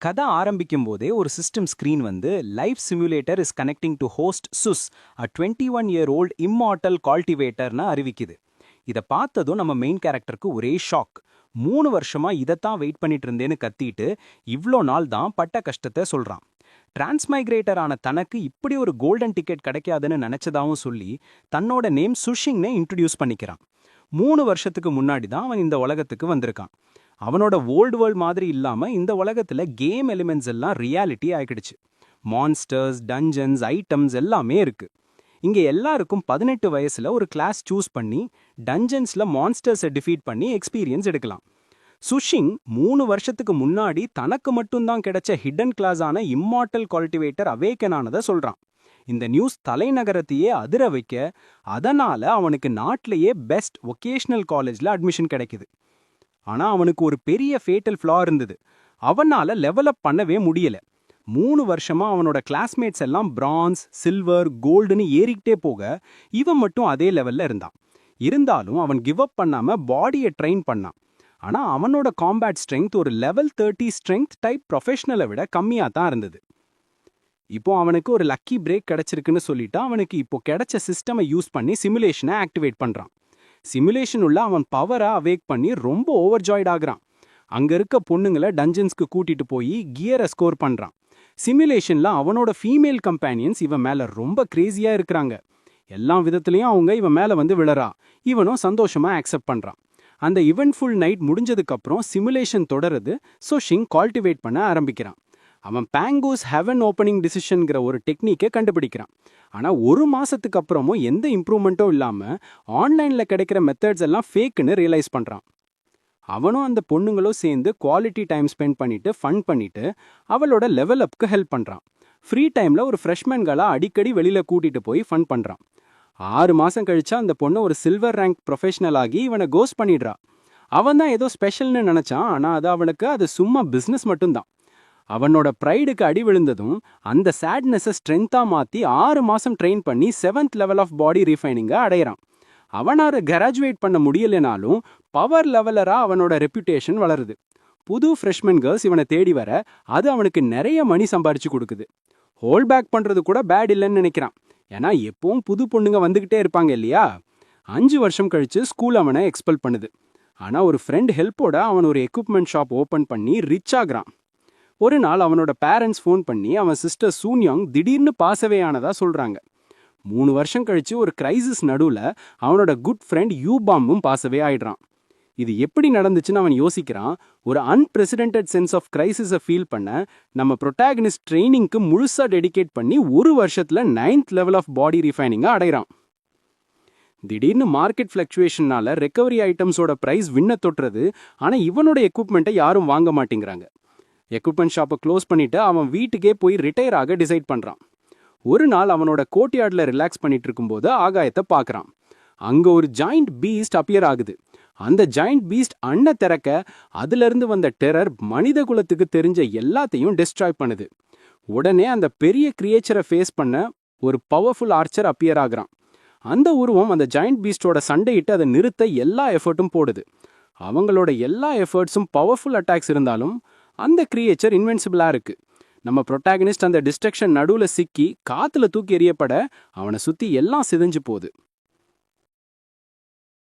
கதை ஆரம்பிக்கும் போதே ஒரு சிஸ்டம் ஸ்கிரீன் வந்து life simulator is connecting to host சுஸ் அ 21-year-old இம்மார்டல் கால்டிவேட்டர்னு அறிவிக்குது. இதை பார்த்ததும் நம்ம மெயின் கேரக்டருக்கு ஒரே ஷாக். 3 வருஷமா இதைத்தான் வெயிட் பண்ணிட்டு இருந்தேன்னு கத்திட்டு இவ்ளோ நாள் தான் பட்ட கஷ்டத்தை சொல்றான். டிரான்ஸ்மைக்ரேட்டர் ஆன தனக்கு இப்படி ஒரு கோல்டன் டிக்கெட் கிடைக்காதுன்னு நினைச்சதாவும் சொல்லி தன்னோட நேம் சுஷிங்னு இன்ட்ரடியூஸ் பண்ணிக்கிறான். 3 வருஷத்துக்கு முன்னாடி தான் அவன் இந்த உலகத்துக்கு வந்திருக்கான். அவனோட ஓல்டு வேர்ல்ட் மாதிரி இல்லாம இந்த உலகத்துல கேம் எலிமெண்ட்ஸ் எல்லாம் ரியாலிட்டி ஆகிடுச்சு. மான்ஸ்டர்ஸ், டஞ்சன்ஸ், ஐட்டம்ஸ் எல்லாமே இருக்கு. இங்க எல்லாருக்கும் 18 வயசுல ஒரு கிளாஸ் சூஸ் பண்ணி டஞ்சன்ஸ்ல மான்ஸ்டர்ஸை டிஃபீட் பண்ணி எக்ஸ்பீரியன்ஸ் எடுக்கலாம். சுஷிங் 3 வருஷத்துக்கு முன்னாடி தனக்கு மட்டும்தான் கிடைச்ச ஹிடன் கிளாஸான இம்மார்டல் கல்டிவேட்டர் அவேக்கன் ஆனதை சொல்றான். இந்த நியூஸ் தலைநகரத்தையே அதிர வைக்க, அதனால அவனுக்கு நாட்டிலேயே பெஸ்ட் வொகேஷனல் காலேஜ்ல அட்மிஷன் கிடைக்குது. ஆனா அவனுக்கு ஒரு பெரிய ஃபேட்டல் ஃப்ளா இருந்தது. அவனால லெவல் அப் பண்ணவே முடியல. 3 வருஷமா அவனோட கிளாஸ்மேட்ஸ் எல்லாம் பிரான்ஸ், சில்வர், கோல்டுன்னு ஏறிக்கிட்டே போக இவன் மட்டும் அதே லெவல்ல இருந்தான். இருந்தாலும் அவன் கிவ் அப் பண்ணாம பாடியை ட்ரெயின் பண்ணான். ஆனா அவனோட காம்பேட் ஸ்ட்ரென்த் ஒரு லெவல் 30 ஸ்ட்ரென்த் டைப் ப்ரொஃபஷனலை விட கம்மியா தான் இருந்தது. இப்போ அவனுக்கு ஒரு லக்கி பிரேக் கிடைச்சிருக்குன்னு சொல்லிட்டு அவனுக்கு இப்போ கிடைச்ச சிஸ்டமை யூஸ் பண்ணி சிமுலேஷனை ஆக்டிவேட் பண்றான். சிமுலேஷன் உள்ள அவன் பவரை அவேக் பண்ணி ரொம்ப ஓவர் ஜாய்ட் ஆகுறான். அங்க இருக்க பொண்ணுங்களை டஞ்சன்ஸ்க்கு கூட்டிட்டு போய் கியரை ஸ்கோர் பண்றான். சிமுலேஷன்ல அவனோட ஃபீமேல் கம்பேனியன்ஸ் இவன் மேல ரொம்ப கிரேசியா இருக்கிறாங்க. எல்லா விதத்திலையும் அவங்க இவன் மேல வந்து விழறா. இவனும் சந்தோஷமா அக்செப்ட் பண்றான். அந்த இவென்ட்ஃபுல் நைட் முடிஞ்சதுக்கு அப்புறம் சிமுலேஷன் தொடருது. சுஷிங் கால்டிவேட் பண்ண ஆரம்பிக்கிறான். அவன் பேங்கோஸ் ஹெவன் ஓப்பனிங் டிசிஷன்ங்கிற ஒரு டெக்னிக்கை கண்டுபிடிக்கிறான். ஆனா 1 மாசத்துக்கு அப்புறமும் எந்த இம்ப்ரூவ்மெண்ட்டும் இல்லாம ஆன்லைன்ல கிடைக்கிற மெத்தட்ஸ் எல்லாம் ஃபேக்குன்னு ரியலைஸ் பண்றான். அவனும் அந்த பொண்ணுங்களும் சேர்ந்து குவாலிட்டி டைம் ஸ்பெண்ட் பண்ணிட்டு ஃபன் பண்ணிட்டு அவளோட லெவல் அப்க்கு ஹெல்ப் பண்றான். ஃப்ரீ டைம்ல ஒரு ஃப்ரெஷ்மேன்களை அடிக்கடி வெளியில கூட்டிட்டு போய் ஃபன் பண்றான். 6 மாசம் கழிச்சா அந்த பொண்ணு ஒரு சில்வர் ரேங்க் ப்ரொஃபஷனல் ஆகி இவனை கோஸ்ட் பண்ணிடுறா. அவன் தான் ஏதோ ஸ்பெஷல்னு நினைச்சான். ஆனா அது சும்மா பிசினஸ் மட்டும்தான். அவனோட ப்ரைடுக்கு அடி விழுந்ததும் அந்த சேட்னஸை ஸ்ட்ரென்த்தா மாத்தி 6 மாசம் ட்ரெயின் பண்ணி 7th லெவல் ஆஃப் பாடி ரீஃபைனிங்கை அடையிறான். அவனால கிராஜுவேட் பண்ண முடியலனாலும் பவர் லெவலரா அவனோட ரெப்யூட்டேஷன் வளருது. புது ஃப்ரெஷ்மன் கேர்ள்ஸ் இவனை தேடி வர அது அவனுக்கு நிறைய மணி சம்பாரிச்சு கொடுக்குது. ஹோல் பேக் பண்றது கூட பேட் இல்லைன்னு நினைக்கிறான். ஏன்னா எப்பவும் புது பொண்ணுங்க வந்துகிட்டே இருப்பாங்க இல்லையா. 5 வருஷம் கழிச்சு ஸ்கூல் அவனை எக்ஸ்பெல் பண்ணுது. ஆனா ஒரு ஃப்ரெண்ட் ஹெல்ப்போட அவன் ஒரு எக்யூப்மெண்ட் ஷாப் ஓபன் பண்ணி ரிச் ஆகுறான். ஒரு நாள் அவனோட பேரண்ட்ஸ் ஃபோன் பண்ணி அவன் சிஸ்டர் சூன்யாங் திடீர்னு பாசவே ஆனதா சொல்றாங்க. 3 வருஷம் கழிச்சு ஒரு கிரைசிஸ் நடுவுல அவனோட குட் ஃப்ரெண்ட் யூபாம்பும் பாசவே ஆயிடுறான். இது எப்படி நடந்துச்சுன்னு அவன் யோசிக்கிறான். ஒரு அன்பிரசிடென்டட் சென்ஸ் ஆஃப் கிரைசிஸை ஃபீல் பண்ண நம்ம ப்ரொட்டாகனிஸ்ட் ட்ரைனிங்க்கு முழுசா டெடிகேட் பண்ணி 1 வருஷத்துல 9th லெவல் ஆஃப் பாடி ரிஃபைனிங்கை அடைகிறான். திடீர்னு மார்க்கெட் ஃபிளக்சுவேஷனால ரெக்கவரி ஐட்டம்ஸோட பிரைஸ் விண்ண தொட்டுறது. ஆனா இவனோட எக்யூப்மெண்ட்டை யாரும் வாங்க மாட்டேங்கிறாங்க. எக்யூப்மெண்ட் ஷாப்பை க்ளோஸ் பண்ணிட்டு அவன் வீட்டுக்கே போய் ரிட்டையர் ஆக டிசைட் பண்றான். ஒரு நாள் அவனோட கோர்ட்யார்ட்ல ரிலாக்ஸ் பண்ணிட்டு இருக்கும்போது ஆகாயத்தை பார்க்கறான். அங்க ஒரு ஜாயிண்ட் பீஸ்ட் அப்பியர் ஆகுது. அந்த ஜாயிண்ட் பீஸ்ட் அண்ண திறக்க அதுல இருந்து வந்த டெரர் மனித குலத்துக்கு தெரிஞ்ச எல்லாத்தையும் டிஸ்ட்ராய் பண்ணுது. உடனே அந்த பெரிய கிரியேச்சரை ஃபேஸ் பண்ண ஒரு பவர்ஃபுல் ஆர்ச்சர் அப்பியர் ஆகுறான். அந்த உருவம் அந்த ஜாயிண்ட் பீஸ்டோட சண்டையிட்டு அதை நிறுத்த எல்லா எஃபர்ட்டும் போடுது. அவங்களோட எல்லா எஃபர்ட்ஸும் பவர்ஃபுல் அட்டாக்ஸ் இருந்தாலும் அந்த கிரியேச்சர் இன்வென்சிபிளா இருக்கு. நம்ம ப்ரொட்டாகனிஸ்ட் அந்த டிஸ்ட்ரக்ஷன் நடுவுல சிக்கி காத்துல தூக்கி எறியப்பட அவனை சுத்தி எல்லாம் சிதைஞ்சு போகுது.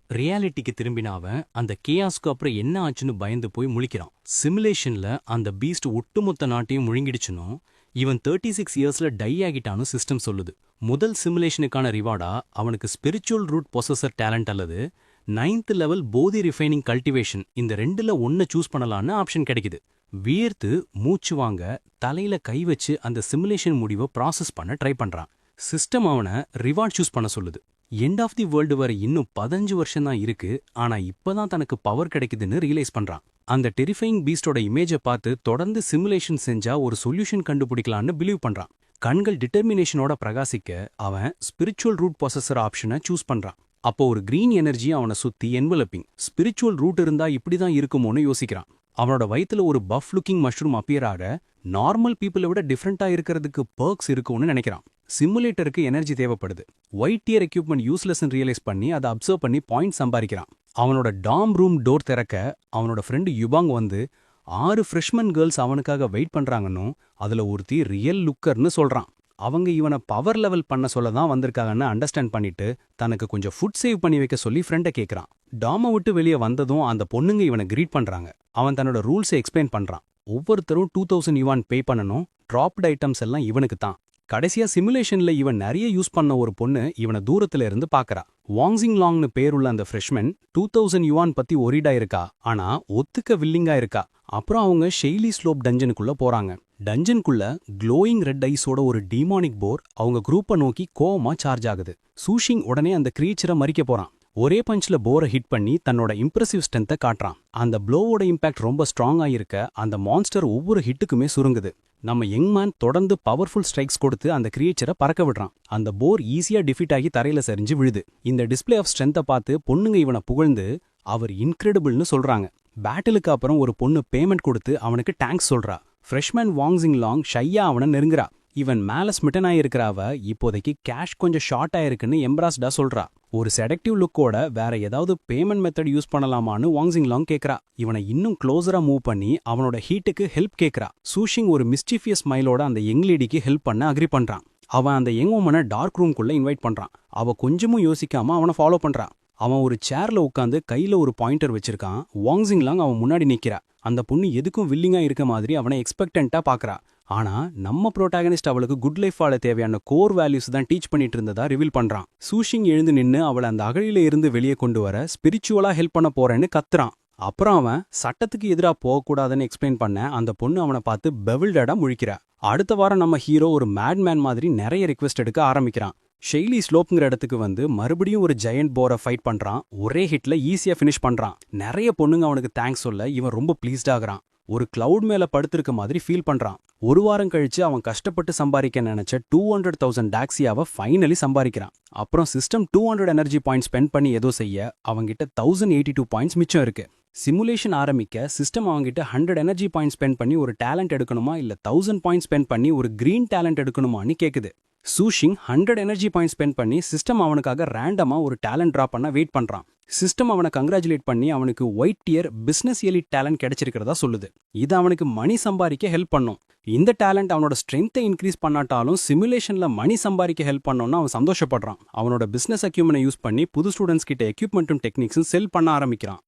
ரியாலிட்டிக்கு திரும்பின அவன் அந்த கேயாஸ்க்கு அப்புறம் என்ன ஆச்சுன்னு பயந்து போய் முழிக்கிறான். சிமுலேஷன்ல அந்த பீஸ்ட் ஒட்டுமொத்த நாட்டையும் முழுங்கிடுச்சுனோ இவன் 36 இயர்ஸ்ல டை ஆகிட்டானு சிஸ்டம் சொல்லுது. முதல் சிமுலேஷனுக்கான ரிவார்டா அவனுக்கு ஸ்பிரிச்சுவல் ரூட் பொசஸர் டேலண்ட் அல்லது 9th லெவல் போதி ரிஃபைனிங் கல்டிவேஷன், இந்த 2ல ஒன்ன சூஸ் பண்ணலான்னு ஆப்ஷன் கிடைக்குது. வியர்த்து மூச்சு வாங்க தலையில கை வச்சு அந்த சிமுலேஷன் முடிவை ப்ராசஸ் பண்ண ட்ரை பண்றான். சிஸ்டம் அவனை ரிவார்ட் சூஸ் பண்ண சொல்லுது. எண்ட் ஆஃப் தி வேர்ல்டு வரை இன்னும் 15 வருஷம் தான் இருக்கு. ஆனா இப்பதான் தனக்கு பவர் கிடைக்குதுன்னு ரியலைஸ் பண்றான். அந்த டெரிஃபைங் பீஸ்டோட இமேஜை பார்த்து தொடர்ந்து சிமுலேஷன் செஞ்சா ஒரு சொல்யூஷன் கண்டுபிடிக்கலான்னு பிலீவ் பண்றான். கண்கள் டிட்டர்மினேஷனோட பிரகாசிக்க அவன் ஸ்பிரிச்சுவல் ரூட் பொசஸர் ஆப்ஷனை சூஸ் பண்றான். அப்போ ஒரு கிரீன் எனர்ஜி அவனை சுத்தி என்வலப்பிங் ஸ்பிரிச்சுவல் ரூட் இருந்தா இப்படிதான் இருக்குமோன்னு யோசிக்கிறான். அவனோட வயித்துல ஒரு பஃப் லுக்கிங் மஷ்ரூம் அப்பியர் ஆக நார்மல் பீப்புளை விட டிஃப்ரெண்டா இருக்கிறதுக்கு பர்க்ஸ் இருக்கும்னு நினைக்கிறான். சிமுலேட்டருக்கு எனர்ஜி தேவைப்படுது. ஒயிட் டியர் எக்யூப்மெண்ட் யூஸ்லெஸ்ன்னு ரியலைஸ் பண்ணி அதை அப்சர்வ் பண்ணி பாயிண்ட் சம்பாதிக்கிறான். அவனோட டாம் ரூம் டோர் திறக்க அவனோட ஃப்ரெண்டு யுபாங் வந்து 6 ஃப்ரெஷ்மன் கேர்ள்ஸ் அவனுக்காக வெயிட் பண்றாங்கன்னு அதுல ஒருத்தி ரியல் லுக்கர்னு சொல்றான். அவங்க இவனை பவர் லெவல் பண்ண சொல்ல தான் வந்திருக்காங்கன்னு அண்டர்ஸ்டாண்ட் பண்ணிட்டு தனக்கு கொஞ்சம் ஃபுட் சேவ் பண்ணி வைக்க சொல்லி ஃப்ரெண்டை கேட்கறான். டாமை விட்டு வெளியே வந்ததும் அந்த பொண்ணுங்க இவனை கிரீட் பண்றாங்க. அவன் தன்னோட ரூல்ஸை எக்ஸ்பிளைன் பண்றான். ஒவ்வொருத்தரும் 2000 யுவான் பே பண்ணணும், டிராப்ட் ஐட்டம்ஸ் எல்லாம் இவனுக்கு தான். கடைசியா சிமுலேஷன்ல இவன் நிறைய யூஸ் பண்ண ஒரு பொண்ணு இவனை தூரத்துல இருந்து பாக்கறா. வாங்ஸிங் லாங்னு பேருள்ள அந்த ஃப்ரெஷ்மன் 2000 யுவான் பத்தி ஒரிடா இருக்கா, ஆனா ஒத்துக்க வில்லிங்கா இருக்கா. அப்புறம் அவங்க ஷெய்லி ஸ்லோப் டஞ்சனுக்குள்ள போறாங்க. டஞ்சனுக்குள்ள க்ளோயிங் ரெட் ஐஸோட ஒரு டீமானிக் போர் அவங்க குரூப்பை நோக்கி கோவமா சார்ஜ் ஆகுது. சூஷிங் உடனே அந்த கிரீச்சரை மறிக்க போறான். ஒரே பஞ்ச்ல போரை ஹிட் பண்ணி தன்னோட இம்ப்ரெசிவ் ஸ்ட்ரென்த்தை காட்டுறான். அந்த ப்ளோவோட இம்பாக்ட் ரொம்ப ஸ்ட்ராங்கா இருக்க அந்த மான்ஸ்டர் ஒவ்வொரு ஹிட்டுக்குமே சுருங்குது. நம்ம யங்மேன் தொடர்ந்து பவர்ஃபுல் ஸ்ட்ரைக்ஸ் கொடுத்து அந்த கிரியேச்சரை பறக்க விடுறான். அந்த போர் ஈஸியா டிஃபீட் ஆகி தரையில சரிஞ்சு விழுது. இந்த டிஸ்பிளே ஆஃப் ஸ்ட்ரென்த்தை பார்த்து பொண்ணுங்க இவனை புகழ்ந்து அவர் இன்கிரெடிபிள்னு சொல்றாங்க. பேட்டிலுக்கு அப்புறம் ஒரு பொண்ணு பேமெண்ட் கொடுத்து அவனுக்கு டேங்க்ஸ் சொல்றா. ஃப்ரெஷ்மேன் வாங்ஸிங் லாங் ஷையா அவனை நெருங்குறா. இவன் மேல ஸ்மிட்டன் ஆயிருக்கிறவ இப்போதைக்கு கேஷ் கொஞ்சம் ஷார்ட் ஆயிருக்குன்னு எம்ப்ராஸ்டா சொல்றா. ஒரு செடக்டிவ் லுக்கோட வேற ஏதாவது பேமெண்ட் மெத்தட் யூஸ் பண்ணலாமான்னு வாங்ஸிங் லாங் கேட்கறா. இவனை இன்னும் க்ளோஸரா மூவ் பண்ணி அவனோட ஹீட்டுக்கு ஹெல்ப் கேட்கறா. சூஷிங் ஒரு மிஸ்டீஃபியஸ் ஸ்மைலோட அந்த யங் லேடிக்கு ஹெல்ப் பண்ண அக்ரி பண்றான். அவன் அந்த யங் உமனை டார்க் ரூம்குள்ள இன்வைட் பண்றான். அவ கொஞ்சமும் யோசிக்காம அவனை ஃபாலோ பண்றான். அவன் ஒரு சேர்ல உட்காந்து கையில ஒரு பாயிண்டர் வச்சிருக்கான். வாங்ஸிங் லாங் அவன் முன்னாடி நிக்கிறா. அந்த பொண்ணு எதுக்கும் வில்லிங்கா இருக்க மாதிரி அவனை எக்ஸ்பெக்டன்ட்டா பாக்குறா. ஆனா நம்ம புரோட்டாகனிஸ்ட் அவளுக்கு குட் லைஃப் வாழ தேவையான கோர் வேல்யூஸ் தான் டீச் பண்ணிட்டு இருந்ததா ரிவீல் பண்றான். சூஷிங் எழுந்து நின்னு அவளை அந்த அகழியில இருந்து வெளியே கொண்டு வர ஸ்பிரிச்சுவலா ஹெல்ப் பண்ண போறேன்னு கத்துறான். அப்புறம் அவன் சட்டத்துக்கு எதிரா போகக்கூடாதுன்னு எக்ஸ்பிளைன் பண்ண அந்த பொண்ணு அவனை பார்த்து பெவில்டடா முழிக்கிறா. அடுத்த வாரம் நம்ம ஹீரோ ஒரு மேட்மேன் மாதிரி நிறைய ரிக்வெஸ்ட் எடுக்க ஆரம்பிக்கிறான். ஷெய்லி ஸ்லோப்ங்கிற இடத்துக்கு வந்து மறுபடியும் ஒரு ஜெயண்ட் போரை ஃபைட் பண்றான். ஒரே ஹிட்ல ஈஸியா ஃபினிஷ் பண்றான். நிறைய பொண்ணுங்க அவனுக்கு தேங்க்ஸ் சொல்ல இவன் ரொம்ப ப்ளீஸ்ட் ஆகுறான். ஒரு கிளவுட் மேல படுத்திருக்க மாதிரி ஃபீல் பண்றான். ஒரு வாரம் கழிச்சு அவன் கஷ்டப்பட்டு சம்பாதிக்க நினைச்ச 200,000 டாக்ஸியாவை ஃபைனலி சம்பாதிக்கிறான். அப்புறம் சிஸ்டம் 200 எனர்ஜி பாயிண்ட் ஸ்பெண்ட் பண்ணி ஏதோ செய்ய அவங்கிட்ட 1082 பாயிண்ட்ஸ் மிச்சம் இருக்கு. சிமுலேஷன் ஆரம்பிக்க சிஸ்டம் அவங்கிட்ட 100 எனர்ஜி பாயிண்ட் ஸ்பெண்ட் பண்ணி ஒரு டேலண்ட் எடுக்கணுமா இல்ல 1000 பாயிண்ட் ஸ்பெண்ட் பண்ணி ஒரு கிரீன் டேலண்ட் எடுக்கணுமான்னு கேக்குது. சூஷிங் 100 எனர்ஜி பாயிண்ட் ஸ்பெண்ட் பண்ணி சிஸ்டம் அவனுக்காக ரேண்டமா ஒரு டேலண்ட் டிரா பண்ண வெயிட் பண்றான். சிஸ்டம் அவனை கங்க்ராச்சுலேட் பண்ணி அவனுக்கு white tier business elite talent கிடைச்சிருக்கிறதா சொல்லுது. இது அவனுக்கு மணி சம்பாதிக்க ஹெல்ப் பண்ணும். இந்த டேலண்ட் அவனோட ஸ்ட்ரென்த்தை இன்க்ரீஸ் பண்ணாட்டாலும் சிமுலேஷன்ல மணி சம்பாதிக்க ஹெல்ப் பண்ணோம்னு அவன் சந்தோஷப்படுறான். அவனோட பிசினஸ் அக்யூமெனை யூஸ் பண்ணி புது ஸ்டூடெண்ட்ஸ் கிட்ட எக்யூப்மெண்ட்டும் டெக்னிக்ஸும் செல் பண்ண ஆரம்பிக்கிறான்.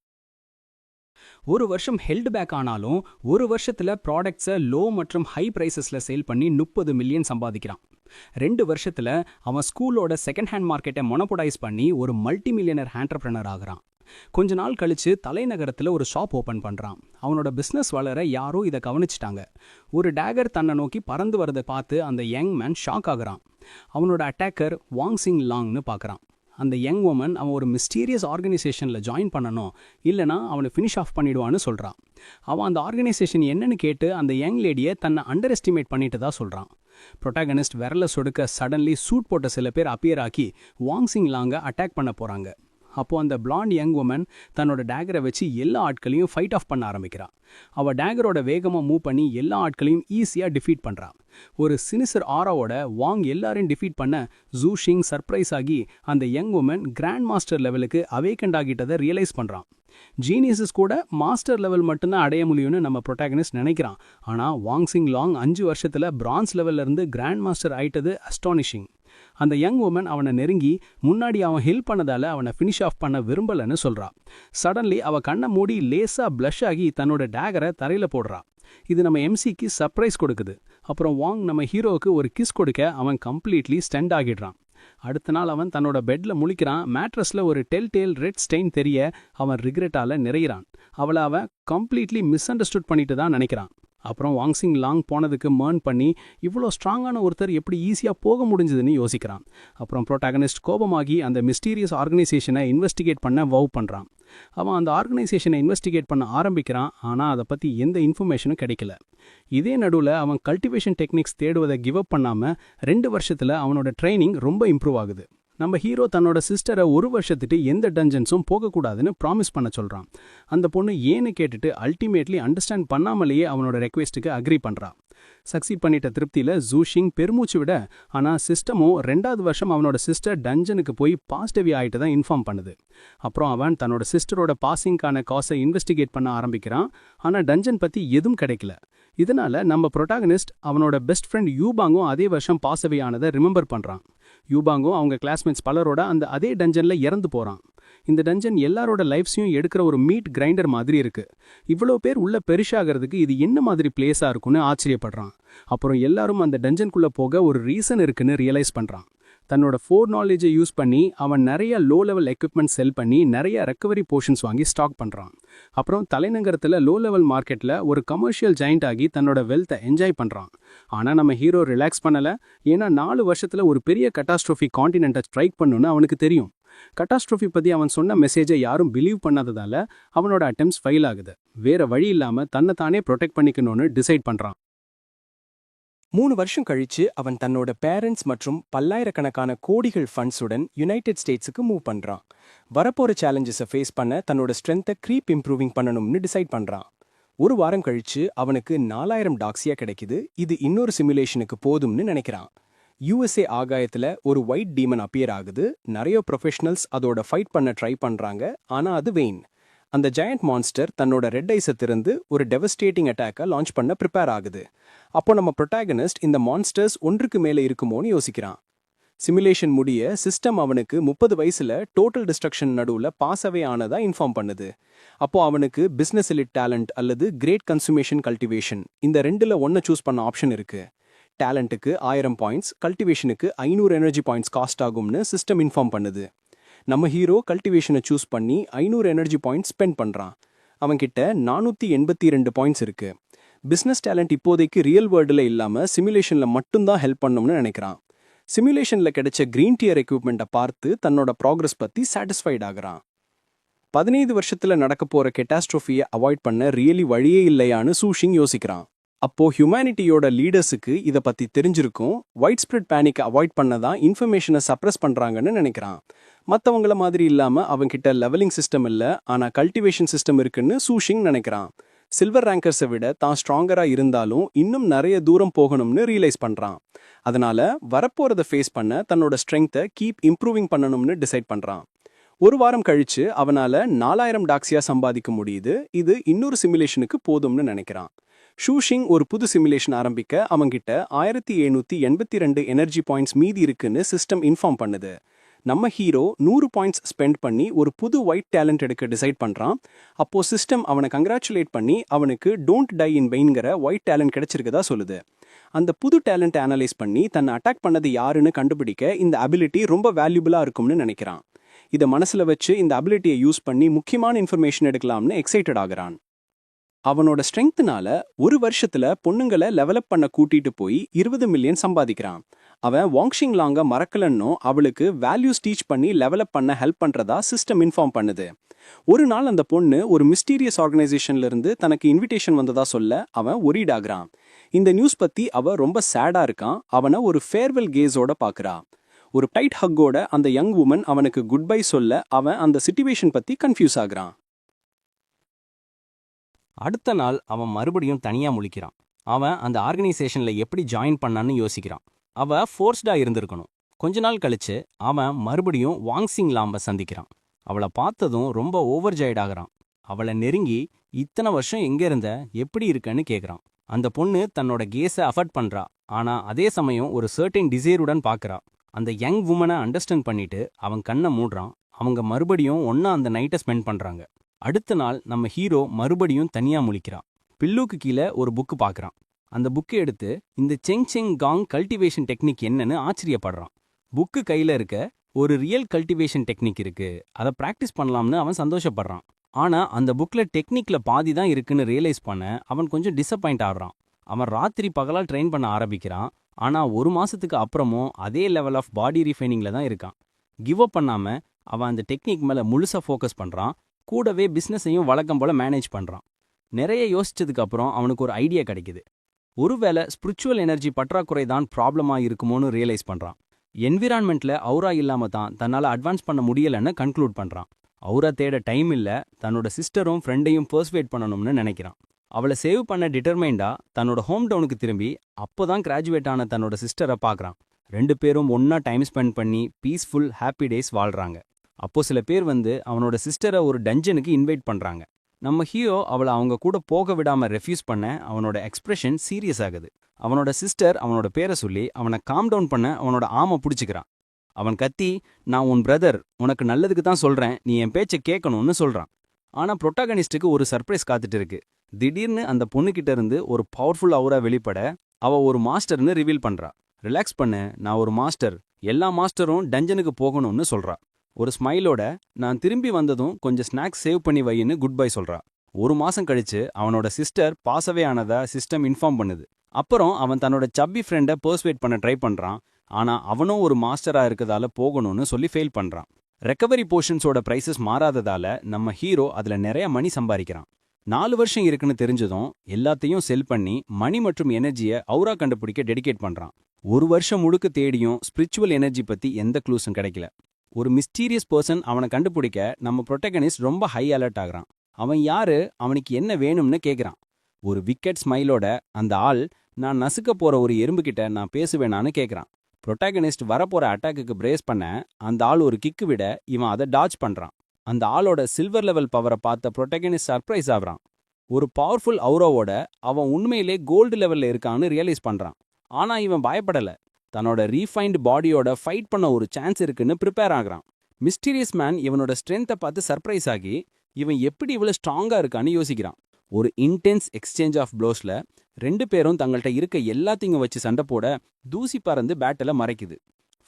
ஒரு வருஷம் ஹெல்ட் பேக் ஆனாலும் ஒரு வருஷத்துல ப்ராடக்ட்ஸை லோ மற்றும் ஹை பிரைசஸ்ல சேல் பண்ணி 30 மில்லியன் சம்பாதிக்கிறான். 2 வருஷத்துல அவன் ஸ்கூலோட செகண்ட் ஹேண்ட் மார்க்கெட்டை மொனோபோடைஸ் பண்ணி ஒரு மல்டி மில்லியனர் ஆண்டர்பிரனர் ஆகுறான். கொஞ்ச நாள் கழிச்சு தலைநகரத்துல ஒரு ஷாப் ஓபன் பண்றான். அவனோட பிசினஸ் வளர யாரோ இதை கவனிச்சிட்டாங்க. ஒரு டேகர் தன்னை நோக்கி பறந்து வரதை பார்த்து அந்த யங் மேன் ஷாக் ஆகுறான். அவனோட அட்டாக்கர் வாங்ஸிங் லாங்னு பார்க்கறான். அந்த யங் உமன் அவன் ஒரு மிஸ்டீரியஸ் ஆர்கனைசேஷனில் ஜாயின் பண்ணணும், இல்லைனா அவனை ஃபினிஷ் ஆஃப் பண்ணிடுவான்னு சொல்கிறான். அவன் அந்த ஆர்கனைசேஷன் என்னன்னு கேட்டு அந்த யங் லேடியை தன்னை அண்டர் எஸ்டிமேட் பண்ணிட்டு தான் சொல்கிறான். ப்ரொட்டாகனிஸ்ட் விரல சொடுக்க சடன்லி சூட் போட்ட சில பேர் அப்பியர் ஆக்கி வாங்ஸிங் லாங்க அட்டாக் பண்ண போகிறாங்க. அப்போது அந்த பிளாண்ட் யங் உமன் தன்னோட டேகரை வச்சு எல்லா ஆட்களையும் ஃபைட் ஆஃப் பண்ண ஆரம்பிக்கிறான். அவள் டேகரோட வேகமாக மூவ் பண்ணி எல்லா ஆட்களையும் ஈஸியாக டிஃபீட் பண்ணுறான். ஒரு சினிசர் ஆராவோட வாங் எல்லாரையும் டிஃபீட் பண்ண ஜூஷிங் சர்ப்ரைஸ் ஆகி அந்த யங் உமன் கிராண்ட் மாஸ்டர் லெவலுக்கு அவேக்கண்ட் ஆகிட்டதை ரியலைஸ் பண்ணுறான். ஜீனியஸஸ் கூட மாஸ்டர் லெவல் மட்டும்தான் அடைய முடியும்னு நம்ம ப்ரொட்டாகனிஸ்ட் நினைக்கிறான். ஆனால் வாங்ஸிங் லாங் 5 வருஷத்தில் பிரான்ஸ் லெவல்லேருந்து கிராண்ட் மாஸ்டர் ஆயிட்டது அஸ்டானிஷிங். அந்த யங் உமன் அவனை நெருங்கி முன்னாடி அவன் ஹெல்ப் பண்ணதால அவனை ஃபினிஷ் ஆஃப் பண்ண விரும்பலன்னு சொல்றா. சடன்லி அவ கண்ணை மூடி லேசா பிளஷ் ஆகி தன்னோட டேகரை தரையில போடுறா. இது நம்ம எம்சிக்கு சர்ப்ரைஸ் கொடுக்குது. அப்புறம் வாங் நம்ம ஹீரோவுக்கு ஒரு கிஸ் கொடுக்க அவன் கம்ப்ளீட்லி ஸ்டெண்ட் ஆகிடுறான். அடுத்த நாள் அவன் தன்னோட பெட்ல முழிக்கிறான். மேட்ரஸ்ல ஒரு டெல் ரெட் ஸ்டெயின் தெரிய அவன் ரிக்ரெட்டால நிறையிறான். அவளை அவன் கம்ப்ளீட்லி மிஸ் அண்டர்ஸ்டுட் பண்ணிட்டு தான் நினைக்கிறான். அப்புறம் வாங்ஸிங் லாங் போனதுக்கு மர்ன் பண்ணி இவ்வளோ ஸ்ட்ராங்கான ஒருத்தர் எப்படி ஈஸியாக போக முடிஞ்சதுன்னு யோசிக்கிறான். அப்புறம் ப்ரோட்டாகனிஸ்ட் கோபமாகி அந்த மிஸ்டீரியஸ் ஆர்கனைசேஷனை இன்வெஸ்டிகேட் பண்ண வவ் பண்ணுறான். அவன் அந்த ஆர்கனைசேஷனை இன்வெஸ்டிகேட் பண்ண ஆரம்பிக்கிறான். ஆனால் அதை பற்றி எந்த இன்ஃபர்மேஷனும் கிடைக்கல. இதே நடுவில் அவன் கல்டிவேஷன் டெக்னிக்ஸ் தேடுவதை கிவ் அப் பண்ணாமல் 2 வருஷத்தில் அவனோட ட்ரைனிங் ரொம்ப இம்ப்ரூவ் ஆகுது. நம்ம ஹீரோ தன்னோட சிஸ்டரை 1 வருஷத்துட்டு எந்த டஞ்சன்ஸும் போகக்கூடாதுன்னு ப்ராமிஸ் பண்ண சொல்கிறான். அந்த பொண்ணு ஏன்னு கேட்டுட்டு அல்டிமேட்லி அண்டர்ஸ்டாண்ட் பண்ணாமலேயே அவனோட ரெக்வெஸ்ட்டுக்கு அக்ரி பண்ணுறான். சக்சீட் பண்ணிட்ட திருப்தியில ஜூஷிங் பெருமூச்சு விட, ஆனா சிஸ்டமும் 2வது வருஷம் அவனோட சிஸ்டர் டஞ்சனுக்கு போய் பாசிட்டிவ் ஆயிட்டு தான் இன்ஃபார்ம் பண்ணுது. அப்புறம் அவன் தன்னோட சிஸ்டரோட பாசிங்கான காசை இன்வெஸ்டிகேட் பண்ண ஆரம்பிக்கிறான். ஆனா டஞ்சன் பத்தி எதுவும் கிடைக்கல. இதனால நம்ம புரோட்டாகனிஸ்ட் அவனோட பெஸ்ட் ஃப்ரெண்ட் யூபாங்கும் அதே வருஷம் பாசவே ஆனதை ரிமெம்பர் பண்றான். யூபாங்கும் அவங்க கிளாஸ்மேட்ஸ் பலரோட அதே டஞ்சன்ல இறந்து போறான். இந்த டஞ்சன் எல்லாரோட லைஃப்ஸையும் எடுக்கிற ஒரு மீட் கிரைண்டர் மாதிரி இருக்கு. இவ்வளோ பேர் உள்ள பெருசாகிறதுக்கு இது என்ன மாதிரி பிளேஸா இருக்குன்னு ஆச்சரியப்படுறான். அப்புறம் எல்லாரும் அந்த டஞ்சனுக்குள்ள போக ஒரு ரீசன் இருக்குன்னு ரியலைஸ் பண்றான். தன்னோட ஃபோர் நாலேஜை யூஸ் பண்ணி அவன் நிறைய லோ லெவல் எக்யூப்மெண்ட் செல் பண்ணி நிறைய ரெக்கவரி போர்ஷன்ஸ் வாங்கி ஸ்டாக் பண்றான். அப்புறம் தலைநகரத்தில் லோ லெவல் மார்க்கெட்ல ஒரு கமர்ஷியல் ஜெயிண்ட் ஆகி தன்னோட வெல்த்தை என்ஜாய் பண்றான். ஆனா நம்ம ஹீரோ ரிலாக்ஸ் பண்ணல. ஏன்னா 4 வருஷத்துல ஒரு பெரிய கட்டாஸ்ட்ரோஃபி கான்டினென்ட்டை ஸ்ட்ரைக் பண்ணுன்னு அவனுக்கு தெரியும். கட்டாஸ்ட்ரோஃபி பத்தி அவன் சொன்ன மெசேஜை யாரும் பிலீவ் பண்ணாததால அவனோட அட்டெம்ப்ட்ஸ் ஃபெயில் ஆகுது. வேற வழி இல்லாம தன்னைத்தானே ப்ரொடெக்ட் பண்ணிக்கணும்னு டிசைட் பண்றான். 3 வருஷம் கழிச்சு அவன் தன்னோட பேரண்ட்ஸ் மற்றும் பல்லாயிரக்கணக்கான கோடிகள் ஃபண்ட்ஸுடன் யுனைடெட் ஸ்டேட்ஸுக்கு மூவ் பண்றான். வரப்போற சேலஞ்சஸை ஃபேஸ் பண்ண தன்னோட ஸ்ட்ரென்த்தை க்ரீப் இம்ப்ரூவிங் பண்ணணும்னு டிசைட் பண்றான். ஒரு வாரம் கழிச்சு அவனுக்கு 4000 டாக்ஸியா கிடைக்குது. இது இன்னொரு சிமுலேஷனுக்கு போதும்னு நினைக்கிறான். USA ஆகாயத்துல ஒரு ஒயிட் டீமன் அப்பியர் ஆகுது. நிறைய ப்ரொஃபஷனல்ஸ் அதோட ஃபைட் பண்ண ட்ரை பண்றாங்க. ஆனா அது வெயின். அந்த ஜெயண்ட் மான்ஸ்டர் தன்னோட ரெட் ஐஸை திறந்து ஒரு டெவஸ்டேட்டிங் அட்டாக்கை லான்ச் பண்ண ப்ரிப்பேர் ஆகுது. அப்போ நம்ம ப்ரொட்டாகனிஸ்ட் இந்த மான்ஸ்டர்ஸ் ஒன்றுக்கு மேலே இருக்குமோன்னு யோசிக்கிறான். சிமுலேஷன் முடிய சிஸ்டம் அவனுக்கு 30 வயசுல டோட்டல் டிஸ்ட்ரக்ஷன் நடுவில் பாசவே ஆனதா இன்ஃபார்ம் பண்ணுது. அப்போ அவனுக்கு பிசினஸ் எலிட் டேலண்ட் அல்லது கிரேட் கன்சுமேஷன் கல்டிவேஷன் இந்த 2ல ஒன்றை சூஸ் பண்ண ஆப்ஷன் இருக்கு. டேலண்ட்டுக்கு 1000 பாயிண்ட்ஸ், கல்டிவேஷனுக்கு 500 எனர்ஜி பாயிண்ட்ஸ் காஸ்ட் ஆகும்னு சிஸ்டம் இன்ஃபார்ம் பண்ணுது. நம்ம ஹீரோ கல்டிவேஷனை சூஸ் பண்ணி 500 எனர்ஜி பாயிண்ட்ஸ் ஸ்பெண்ட் பண்றான். அவன்கிட்ட 482 பாயிண்ட்ஸ் இருக்கு. பிசினஸ் டேலண்ட் இப்போதைக்கு ரியல் வேர்ல்டில் இல்லாம சிமுலேஷன்ல மட்டும்தான் ஹெல்ப் பண்ணணும்னு நினைக்கிறான். சிமுலேஷன்ல கிடைச்ச கிரீன் டியர் எக்யூப்மெண்ட்டை பார்த்து தன்னோட ப்ராக்ரஸ் பத்தி சாட்டிஸ்ஃபைட் ஆகுறான். 15 வருஷத்துல நடக்க போற கெட்டாஸ்ட்ரோஃபியை அவாய்ட் பண்ண ரியலி வழியே இல்லையான்னு சூஷிங் யோசிக்கிறான். அப்போ ஹியூமனிட்டியோட லீடர்ஸுக்கு இதை பத்தி தெரிஞ்சிருக்கும். ஒயிட் ஸ்ப்ரெட் பேனிக்கை அவாய்ட் பண்ணதான் இன்ஃபர்மேஷனை சப்ரஸ் பண்றாங்கன்னு நினைக்கிறான். மற்றவங்கள மாதிரி இல்லாம அவன்கிட்ட லெவலிங் சிஸ்டம் இல்ல, ஆனா கல்டிவேஷன் சிஸ்டம் இருக்குன்னு சூஷிங் நினைக்கிறான். சில்வர் ரேங்கர்ஸை விட தான் ஸ்ட்ராங்கரா இருந்தாலும் இன்னும் நிறைய தூரம் போகணும்னு ரியலைஸ் பண்றான். அதனால வரப்போறதை ஃபேஸ் பண்ண தன்னோட ஸ்ட்ரெங்த்தை கீப் இம்ப்ரூவிங் பண்ணணும்னு டிசைட் பண்றான். ஒரு வாரம் கழிச்சு அவனால 4000 டாக்ஸியா சம்பாதிக்க முடியுது. இது இன்னொரு சிமுலேஷனுக்கு போதும்னு நினைக்கிறான். ஷூஷிங் ஒரு புது சிமுலேஷன் ஆரம்பிக்க அவங்கிட்ட 1782 எனர்ஜி பாயிண்ட்ஸ் மீதி இருக்குன்னு சிஸ்டம் இன்ஃபார்ம் பண்ணுது. நம்ம ஹீரோ 100 பாயிண்ட்ஸ் ஸ்பெண்ட் பண்ணி ஒரு புது ஒயிட் டேலண்ட் எடுக்க டிசைட் பண்றான். அப்போ சிஸ்டம் அவனை கங்க்ராச்சுலேட் பண்ணி அவனுக்கு டோன்ட் டை இன் வெயின்கிற ஒயிட் டேலண்ட் கிடைச்சிருக்கதா சொல்லுது. அந்த புது டேலண்ட்டை அனலைஸ் பண்ணி தன்னை அட்டாக் பண்ணது யாருன்னு கண்டுபிடிக்க இந்த அபிலிட்டி ரொம்ப வேல்யூபிளா இருக்கும்னு நினைக்கிறான். இதை மனசுல வச்சு இந்த அபிலிட்டியை யூஸ் பண்ணி முக்கியமான இன்ஃபர்மேஷன் எடுக்கலாம்னு எக்ஸைட்டட் ஆகுறான். அவனோட ஸ்ட்ரெங்க்னால ஒரு வருஷத்துல பொண்ணுங்களை லெவலப் பண்ண கூட்டிட்டு போய் 20 மில்லியன் சம்பாதிக்கிறான். அவன் வாங்ஷிங் லாங்க மறக்கலன்னு அவளுக்கு வேல்யூஸ் டீச் பண்ணி லெவலப் பண்ண ஹெல்ப் பண்றதா சிஸ்டம் இன்ஃபார்ம் பண்ணுது. ஒரு நாள் அந்த பொண்ணு ஒரு மிஸ்டீரியஸ் ஆர்கனைசேஷன்ல இருந்து தனக்கு இன்விடேஷன் வந்ததா சொல்ல அவன் ஒரீட் ஆகுறான். இந்த நியூஸ் பத்தி அவ ரொம்ப சேடா இருக்கான். அவனை ஒரு ஃபேர்வெல் கேஸோட பாக்குறா. ஒரு டைட் ஹக்கோட அந்த யங் உமன் அவனுக்கு குட் பை சொல்ல அவன் அந்த சிச்சுவேஷன் பத்தி கன்ஃபியூஸ் ஆகுறான். அடுத்த நாள் அவன் மறுபடியும் தனியா முழிக்கிறான். அவன் அந்த ஆர்கனைசேஷன்ல எப்படி ஜாயின் பண்ணான்னு யோசிக்கிறான். அவ ஃபோர்ஸ்டா இருந்திருக்கணும். கொஞ்ச நாள் கழிச்சு அவன் மறுபடியும் வாங்சிங் லாம்ப சந்திக்கிறான். அவளை பார்த்ததும் ரொம்ப ஓவர்ஜாய்ட் ஆகுறான். அவளை நெருங்கி இத்தனை வருஷம் எங்க இருந்த, எப்படி இருக்கன்னு கேட்குறான். அந்த பொண்ணு தன்னோட கேஸை அஃபர்ட் பண்றா. ஆனா அதே சமயம் ஒரு சர்டன் டிசைருடன் பார்க்கறா. அந்த யங் உமனை அண்டர்ஸ்டாண்ட் பண்ணிட்டு அவன் கண்ணை மூடுறான். அவங்க மறுபடியும் ஒன்னா அந்த நைட்டை ஸ்பெண்ட் பண்றாங்க. அடுத்த நாள் நம்ம ஹீரோ மறுபடியும் தனியா முழிக்கிறான். பில்லுக்கு கீழே ஒரு புக்கு பார்க்கறான். அந்த புக்கை எடுத்து இந்த செங் காங் கல்டிவேஷன் டெக்னிக் என்னன்னு ஆச்சரியப்படுறான். புக்கு கையில இருக்க ஒரு ரியல் கல்டிவேஷன் டெக்னிக் இருக்கு, அதை பிராக்டிஸ் பண்ணலாம்னு அவன் சந்தோஷப்படுறான். ஆனா அந்த புக்ல டெக்னிக்ல பாதி தான் இருக்குன்னு ரியலைஸ் பண்ண அவன் கொஞ்சம் டிசப்பாயிண்ட் ஆடுறான். அவன் ராத்திரி பகலா ட்ரெயின் பண்ண ஆரம்பிக்கிறான். ஆனா 1 மாசத்துக்கு அப்புறமும் அதே லெவல் ஆஃப் பாடி ரிஃபைனிங்ல தான் இருக்கான். கிவ் அப் பண்ணாம அவன் அந்த டெக்னிக் மேல முழுசா ஃபோக்கஸ் பண்றான். கூடவே பிஸ்னஸையும் வழக்கம் போல மேனேஜ் பண்றான். நிறைய யோசிச்சதுக்கு அப்புறம் அவனுக்கு ஒரு ஐடியா கிடைக்குது. ஒருவேளை ஸ்பிரிச்சுவல் எனர்ஜி பற்றாக்குறை தான் ப்ராப்ளமா இருக்குமோன்னு ரியலைஸ் பண்றான். என்விரான்மெண்ட்ல அவுரா இல்லாம தான் தன்னால அட்வான்ஸ் பண்ண முடியலன்னு கன்க்ளூட் பண்றான். அவுரா தேட டைம் இல்ல, தன்னோட சிஸ்டரும் ஃப்ரெண்டையும் பர்ஸ்வேட் பண்ணணும்னு நினைக்கிறான். அவளை சேவ் பண்ண டிட்டர்மைண்டா தன்னோட ஹோம் டவுனுக்கு திரும்பி அப்போதான் கிராஜுவேட் ஆன தன்னோட சிஸ்டரை பார்க்கறான். 2 பேரும் ஒன்னா டைம் ஸ்பெண்ட் பண்ணி பீஸ்ஃபுல் ஹாப்பி டேஸ் வாழ்றாங்க. அப்போ சில பேர் வந்து அவனோட சிஸ்டரை ஒரு டஞ்சனுக்கு இன்வைட் பண்றாங்க. நம்ம ஹீரோ அவளை அவங்க கூட போக விடாம ரெஃப்யூஸ் பண்ண அவனோட எக்ஸ்பிரஷன் சீரியஸ் ஆகுது. அவனோட சிஸ்டர் அவனோட பேரை சொல்லி அவனை காம் டவுன் பண்ண அவனோட ஆமை பிடிச்சிக்கிறான். அவன் கத்தி, நான் உன் பிரதர், உனக்கு நல்லதுக்கு தான் சொல்றேன், நீ என் பேச்சை கேட்கணும்னு சொல்றான். ஆனா புரோட்டாகனிஸ்டுக்கு ஒரு சர்ப்ரைஸ் காத்துட்டு இருக்கு. திடீர்னு அந்த பொண்ணுகிட்ட இருந்து ஒரு பவர்ஃபுல் அவுரா வெளிப்பட அவ ஒரு மாஸ்டர்னு ரிவீல் பண்றா. ரிலாக்ஸ் பண்ணு, நான் ஒரு மாஸ்டர், எல்லா மாஸ்டரும் டஞ்சனுக்கு போகணும்னு சொல்றா. ஒரு ஸ்மைலோட நான் திரும்பி வந்ததும் கொஞ்சம் ஸ்நாக்ஸ் சேவ் பண்ணி வைன்னு குட் பை சொல்றா. 1 மாசம் கழிச்சு அவனோட சிஸ்டர் பாசவே ஆனதா சிஸ்டம் இன்ஃபார்ம் பண்ணுது. அப்புறம் அவன் தன்னோட சப்பி ஃப்ரெண்டை பர்ஸ்வேட் பண்ண ட்ரை பண்றான். ஆனா அவனும் ஒரு மாஸ்டரா இருக்கதால போகணும்னு சொல்லி ஃபெயில் பண்றான். ரெக்கவரி போர்ஷன்ஸோட பிரைசஸ் மாறாததால நம்ம ஹீரோ அதுல நிறைய மணி சம்பாதிக்கிறான். 4 வருஷம் இருக்குன்னு தெரிஞ்சதும் எல்லாத்தையும் செல் பண்ணி மணி மற்றும் எனர்ஜியை அவுரா கண்டுபிடிக்க டெடிகேட் பண்றான். 1 வருஷம் முழுக்க தேடியும் ஸ்பிரிச்சுவல் எனர்ஜி பத்தி எந்த க்ளூஸும் கிடைக்கல. ஒரு மிஸ்டீரியஸ் பர்சன் அவனை கண்டுபிடிக்க நம்ம புரோட்டகனிஸ்ட் ரொம்ப ஹை அலர்ட் ஆகுறான். அவன் யாரு, அவனுக்கு என்ன வேணும்னு கேட்குறான். ஒரு விக்கெட் ஸ்மைலோட அந்த ஆள், நான் நசுக்க போற ஒரு எறும்புகிட்ட நான் பேசுவேனான்னு கேட்குறான். புரோட்டாகனிஸ்ட் வரப்போற அட்டாக்குக்கு பிரேஸ் பண்ண அந்த ஆள் ஒரு கிக்கு விட இவன் அதை டாச் பண்றான். அந்த ஆளோட சில்வர் லெவல் பவரை பார்த்த புரோட்டாகனிஸ்ட் சர்ப்ரைஸ் ஆகுறான். ஒரு பவர்ஃபுல் அவுராவோட அவன் உண்மையிலே கோல்டு லெவல்ல இருக்கான்னு ரியலைஸ் பண்றான். ஆனா இவன் பயப்படல. தன்னோட ரீஃபைன்டு பாடியோட ஃபைட் பண்ண ஒரு சான்ஸ் இருக்குன்னு ப்ரிப்பேர் ஆகுறான். மிஸ்டீரியஸ் மேன் இவனோட ஸ்ட்ரென்த்தை பார்த்து சர்ப்ரைஸ் ஆகி இவன் எப்படி இவ்வளவு ஸ்ட்ராங்கா இருக்கான்னு யோசிக்கிறான். ஒரு இன்டென்ஸ் எக்ஸ்சேஞ்ச் ஆஃப் ப்ளோஸ்ல 2 பேரும் தங்கள்கிட்ட இருக்க எல்லாத்தையும் வச்சு சண்டை போட தூசி பறந்து பேட்டில மறைக்குது.